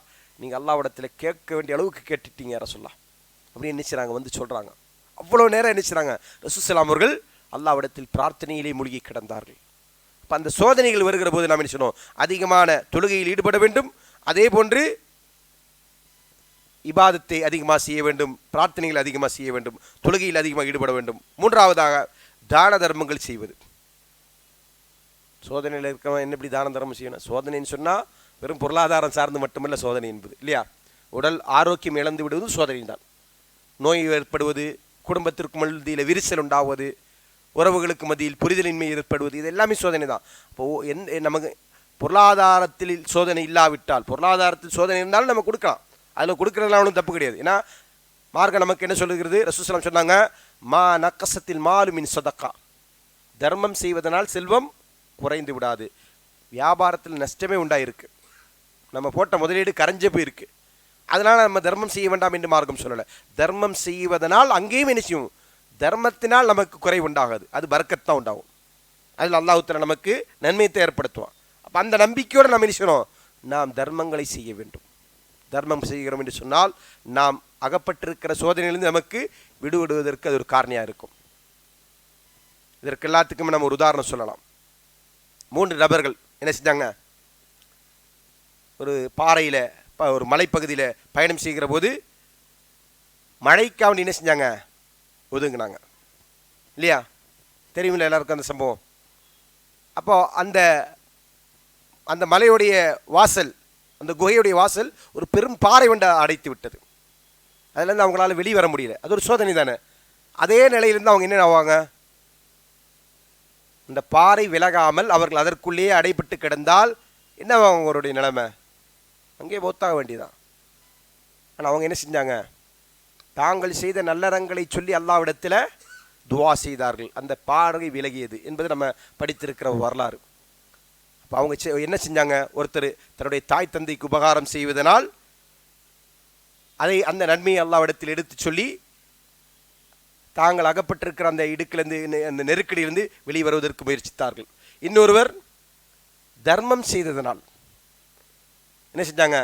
நீங்கள் அல்லாஹ்விடத்தில் கேட்க வேண்டிய அளவுக்கு கேட்டுட்டீங்க யார சொல்லா அப்படின்னு நினைச்சாங்க. வந்து சொல்கிறாங்க அவ்வளோ நேரம் நினைச்சாங்க ரசூல் ஸல்லல்லாஹு அவர்கள் அல்லாஹ்விடத்தில் பிரார்த்தனையிலே மூழ்கி கிடந்தார்கள். இப்போ அந்த சோதனைகள் வருகிற போது நாம் நினைச்சோம் அதிகமான தொழுகையில் ஈடுபட வேண்டும். அதே போன்று இபாதத்தை அதிகமாக செய்ய வேண்டும், பிரார்த்தனைகள் அதிகமாக செய்ய வேண்டும், தொழுகையில் அதிகமாக ஈடுபட வேண்டும். மூன்றாவதாக தான தர்மங்கள் செய்வது. சோதனையில் இருக்கவன் என்ன இப்படி தான தர்மம் செய்யணும்? சோதனைன்னு சொன்னால் வெறும் பொருளாதாரம் சார்ந்து மட்டுமல்ல சோதனை என்பது, இல்லையா? உடல் ஆரோக்கியம் இழந்து விடுவது சோதனை தான். நோய் ஏற்படுவது, குடும்பத்திற்கு மத்தியில் விரிசல் உண்டாவது, உறவுகளுக்கு மத்தியில் புரிதலின்மை ஏற்படுவது, இது எல்லாமே சோதனை தான். இப்போது நமக்கு பொருளாதாரத்தில் சோதனை இல்லாவிட்டால், பொருளாதாரத்தில் சோதனை இருந்தாலும் நம்ம கொடுக்கலாம், அதில் கொடுக்குறதுலாம் ஒன்றும் தப்பு கிடையாது. ஏன்னா மார்க்கம் நமக்கு என்ன சொல்லுகிறது? ரசூல் ஸல்லல்லாஹு அலைஹி வஸல்லம் சொன்னாங்க மா நக்கசத்தில் மாலு மின் சதக்கா, தர்மம் செய்வதனால் செல்வம் குறைந்து விடாது. வியாபாரத்தில் நஷ்டமே உண்டாயிருக்கு, நம்ம போட்ட முதலீடு கரைஞ்சே போயிருக்கு, அதனால் நம்ம தர்மம் செய்ய வேண்டாம் என்று மார்க்கம் சொல்லலை. தர்மம் செய்வதனால் அங்கேயும் என்ன செய்யும்? தர்மத்தினால் நமக்கு குறை உண்டாகாது, அது பரக்கத் தான் உண்டாகும். அதில் அல்லாஹ் தஆலா நமக்கு நன்மையை ஏற்படுத்துவான். அப்போ அந்த நம்பிக்கையோடு நம்ம நினைச்சோம் நாம் தர்மங்களை செய்ய வேண்டும். தர்மம் செய்கிறோம் என்று சொன்னால் நாம் அகப்பட்டிருக்கிற சோதனையிலிருந்து நமக்கு விடுவிடுவதற்கு அது ஒரு காரணியாக இருக்கும். இதற்கு எல்லாத்துக்குமே நம்ம ஒரு உதாரணம் சொல்லலாம். 3 நபர்கள் என்ன செஞ்சாங்க? ஒரு பாறையில், ஒரு மலைப்பகுதியில் பயணம் செய்கிற போது மழைக்காக என்ன செஞ்சாங்க? ஒதுங்கினாங்க, இல்லையா? தெரியுமில்ல எல்லாருக்கும் அந்த சம்பவம். அப்போது அந்த மலையுடைய வாசல், அந்த குகையுடைய வாசல் ஒரு பெரும் பாறை கொண்டு அடைத்து விட்டது. அதுலேருந்து அவங்களால வெளியே வர முடியல. அது ஒரு சோதனை தானே. அதே நிலையிலேருந்து அவங்க என்ன ஆவாங்க? இந்த பாறை விலகாமல் அவர்கள் அதற்குள்ளேயே அடைபட்டு கிடந்தால் என்ன அவங்களுடைய நிலைமை? அங்கேயே மௌத்தாக வேண்டியதான். ஆனால் அவங்க என்ன செஞ்சாங்க? தாங்கள் செய்த நல்லறங்களை சொல்லி அல்லாஹ்விடத்தில் துவா செய்தார்கள். அந்த பாறை விலகியது என்பது நம்ம படித்திருக்கிற வரலாறு. அப்போ அவங்க என்ன செஞ்சாங்க? ஒருத்தர் தன்னுடைய தாய் தந்தைக்கு உபகாரம் செய்வதனால் அந்த நன்மையை அல்லாஹ்விடத்தில் எடுத்து சொல்லி தாங்கள் அகப்பட்டிருக்கிற அந்த இடுக்கிலிருந்து, அந்த நெருக்கடியிலிருந்து வெளிவருவதற்கு முயற்சித்தார்கள். இன்னொருவர் தர்மம் செய்ததனால் என்ன செஞ்சாங்க?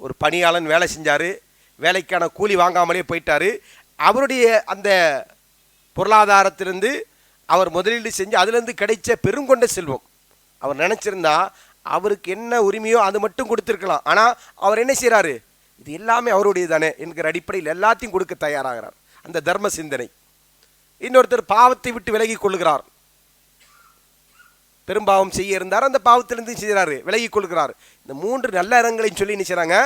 ஒரு பணியாளன் வேலை செஞ்சார், வேலைக்கான கூலி வாங்காமலே போயிட்டார். அவருடைய அந்த பொருளாதாரத்திலிருந்து அவர் முதலீடு செஞ்சு அதிலிருந்து கிடைச்ச பெருங்கொண்ட செல்வம், அவர் நினச்சிருந்தா அவருக்கு என்ன உரிமையோ அது மட்டும் கொடுத்துருக்கலாம். ஆனால் அவர் என்ன செய்கிறாரு? இது எல்லாமே அவருடைய தானே என்கிற அடிப்படையில் எல்லாத்தையும் கொடுக்க தயாராகிறார். அந்த தர்ம சிந்தனை. இன்னொருத்தர் பாவத்தை விட்டு விலகி கொள்ளுகிறார். பெரும்பாவம் செய்ய இருந்தார், அந்த பாவத்திலிருந்து செய்கிறாரு, விலகி கொள்கிறார். இந்த 3 நல்ல இடங்களையும் சொல்லி என்ன செய்கிறாங்க?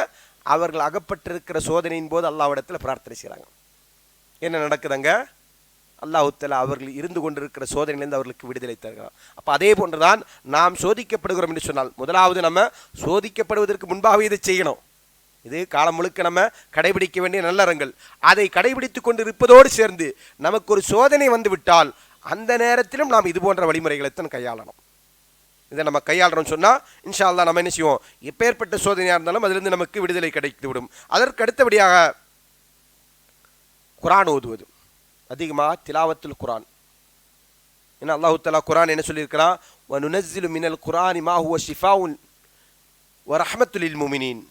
அவர்கள் அகப்பட்டிருக்கிற சோதனையின் போது அல்லாஹ்விடத்தில் பிரார்த்தனை செய்கிறாங்க. என்ன நடக்குதுங்க? அல்லாஹ் தஆலா அவர்கள் இருந்து கொண்டிருக்கிற சோதனையிலிருந்து அவர்களுக்கு விடுதலை தருகிறார். அப்போ அதே போன்றுதான் நாம் சோதிக்கப்படுகிறோம் என்று சொன்னால் முதலாவது நம்ம சோதிக்கப்படுவதற்கு முன்பாகவே இதை செய்யணும். இது காலம் முழுக்க நம்ம கடைபிடிக்க வேண்டிய நல்லறங்கள். அதை கடைபிடித்து கொண்டு இருப்பதோடு சேர்ந்து நமக்கு ஒரு சோதனை வந்து விட்டால் அந்த நேரத்திலும் நாம் இது போன்ற வழிமுறைகளைத்தான் கையாளணும். இதை நம்ம கையாளுறோம்னு சொன்னால் இன்ஷா அல்லாஹ் நம்ம என்ன செய்வோம், எப்பேற்பட்ட சோதனையாக இருந்தாலும் அதிலிருந்து நமக்கு விடுதலை கிடைத்து விடும். அதற்கு அடுத்தபடியாக குர்ஆன் ஓதுவது, அதிகமாக திலாவத்துல் குர்ஆன். ஏன்னா அல்லாஹு தஆலா குர்ஆன் என்ன சொல்லியிருக்கிறான், வனுனஸ்ஸிலு மினல் குர்ஆனி மா ஹுவ ஷிஃபாஉன் வ ரஹ்மத்துல் லில் முஃமினீன்.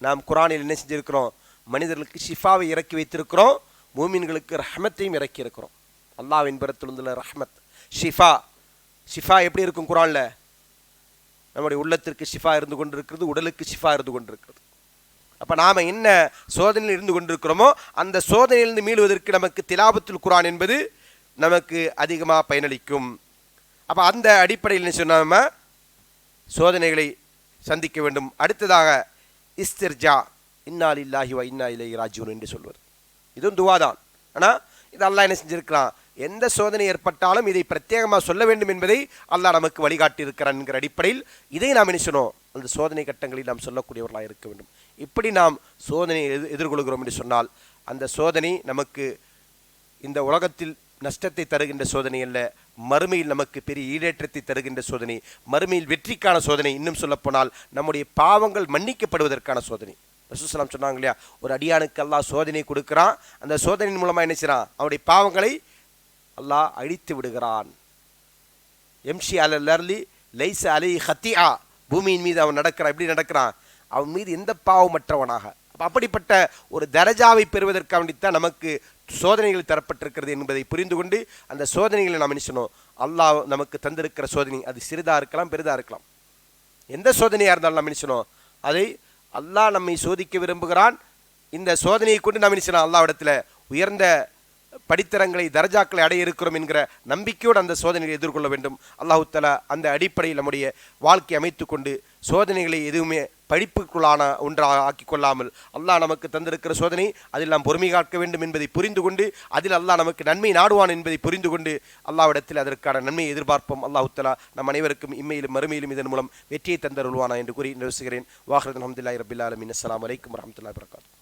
நாம் குர்ஆனில் என்ன செஞ்சிருக்கிறோம், மனிதர்களுக்கு ஷிஃபாவை இறக்கி வைத்திருக்கிறோம், மூமின்களுக்கு ரஹ்மத்தையும் இறக்கி இருக்கிறோம். அல்லாஹ்வின் புறத்திலிருந்து ரஹ்மத், ஷிஃபா. ஷிஃபா எப்படி இருக்கும் குர்ஆனில், நம்முடைய உள்ளத்திற்கு ஷிஃபா இருந்து கொண்டிருக்கிறது, உடலுக்கு ஷிஃபா இருந்து கொண்டிருக்கிறது. அப்போ நாம் என்ன சோதனையில் இருந்து கொண்டிருக்கிறோமோ அந்த சோதனையிலிருந்து மீளுவதற்கு நமக்கு திலாவத்துல் குர்ஆன் என்பது நமக்கு அதிகமாக பயனளிக்கும். அப்போ அந்த அடிப்படையில் என்ன சொன்னால் நம்ம சோதனைகளை சந்திக்க வேண்டும். அடுத்ததாக இஸ்திர்ஜா, இன்னா லில்லாஹி வ இன்னா இலைஹி ராஜிஊன் என்று சொல்வது, இதுவும் துவா தான். ஆனால் இது அல்லாஹ் என்ன செஞ்சிருக்கிறான், எந்த சோதனை ஏற்பட்டாலும் இதை பிரத்யேகமாக சொல்ல வேண்டும் என்பதை அல்லாஹ் நமக்கு வழிகாட்டி இருக்கிறான் என்கிற அடிப்படையில் இதை நாம் என்ன சொன்னோம், அந்த சோதனை கட்டங்களில் நாம் சொல்லக்கூடியவர்களாக இருக்க வேண்டும். இப்படி நாம் சோதனையை எதிர்கொள்கிறோம் என்று சொன்னால் அந்த சோதனை நமக்கு இந்த உலகத்தில் நஷ்டத்தை தருகின்ற சோதனை அல்ல, மறுமையில் நமக்கு பெரிய ஈடேற்றத்தை தருகின்ற சோதனை, மறுமையில் வெற்றிக்கான சோதனை. இன்னும் சொல்லப்போனால் நம்முடைய பாவங்கள் மன்னிக்கப்படுவதற்கான சோதனை. ரசூலுல்லாஹி ஸல்லல்லாஹு அலைஹி வஸல்லம் சொன்னாங்க இல்லையா, ஒரு அடியானுக்கு அல்லாஹ் சோதனை கொடுக்குறான், அந்த சோதனையின் மூலமாக என்ன செய்றான், அவனுடைய பாவங்களை அல்லாஹ் அழித்து விடுகிறான். எம்ஷி அலல் அர்லி லைஸ அலைஹி ஹத்திஆ, பூமியின் மீது அவன் நடக்கிறான். எப்படி நடக்கிறான், அவன் மீது எந்த பாவமற்றவனாக. அப்படிப்பட்ட ஒரு தரஜாவை பெறுவதற்காகத்தான் நமக்கு சோதனைகள் தரப்பட்டிருக்கிறது என்பதை புரிந்து கொண்டு அந்த சோதனைகளை நாம் நினைச்சணும். அல்லாஹ் நமக்கு தந்திருக்கிற சோதனை அது சிறிதாக இருக்கலாம், பெரிதாக இருக்கலாம். எந்த சோதனையாக இருந்தாலும் நாம் நினைச்சணும் அதை அல்லாஹ் நம்மை சோதிக்க விரும்புகிறான். இந்த சோதனையை கொண்டு நாம் நினைச்சணும் அல்லாஹ்விடத்தில் உயர்ந்த படித்தரங்களை தரஜாக்களை அடைய இருக்கிறோம் என்கிற நம்பிக்கையோடு அந்த சோதனைகளை எதிர்கொள்ள வேண்டும். அல்லாஹு தஆலா அந்த அடிப்படையில் நம்முடைய வாழ்க்கை அமைத்து கொண்டு சோதனைகளை எதுவுமே படிப்புக்குள்ளான ஒன்றாக ஆக்கிக் கொள்ளாமல் அல்லாஹ் நமக்கு தந்திருக்கிற சோதனை அதில் நாம் பொறுமை காக்க வேண்டும் என்பதை புரிந்து கொண்டு அதில் அல்லாஹ் நமக்கு நன்மை நாடுவான் என்பதை புரிந்து கொண்டு அல்லாஹ்விடத்தில் அதற்கான நன்மையை எதிர்பார்ப்போம். அல்லாஹு தஆலா நம் அனைவருக்கும் இம்மையிலும் மறுமையிலும் இதன் மூலம் வெற்றியை தந்தருள்வானா என்று கூறி நிறுவுகிறேன். வாஹிரன் அல்ஹம்துலில்லாஹி ரப்பில் ஆலமீன். அஸ்ஸலாமு அலைக்கும் வரஹ்மத்துல்லாஹி வபரகாத்துஹு.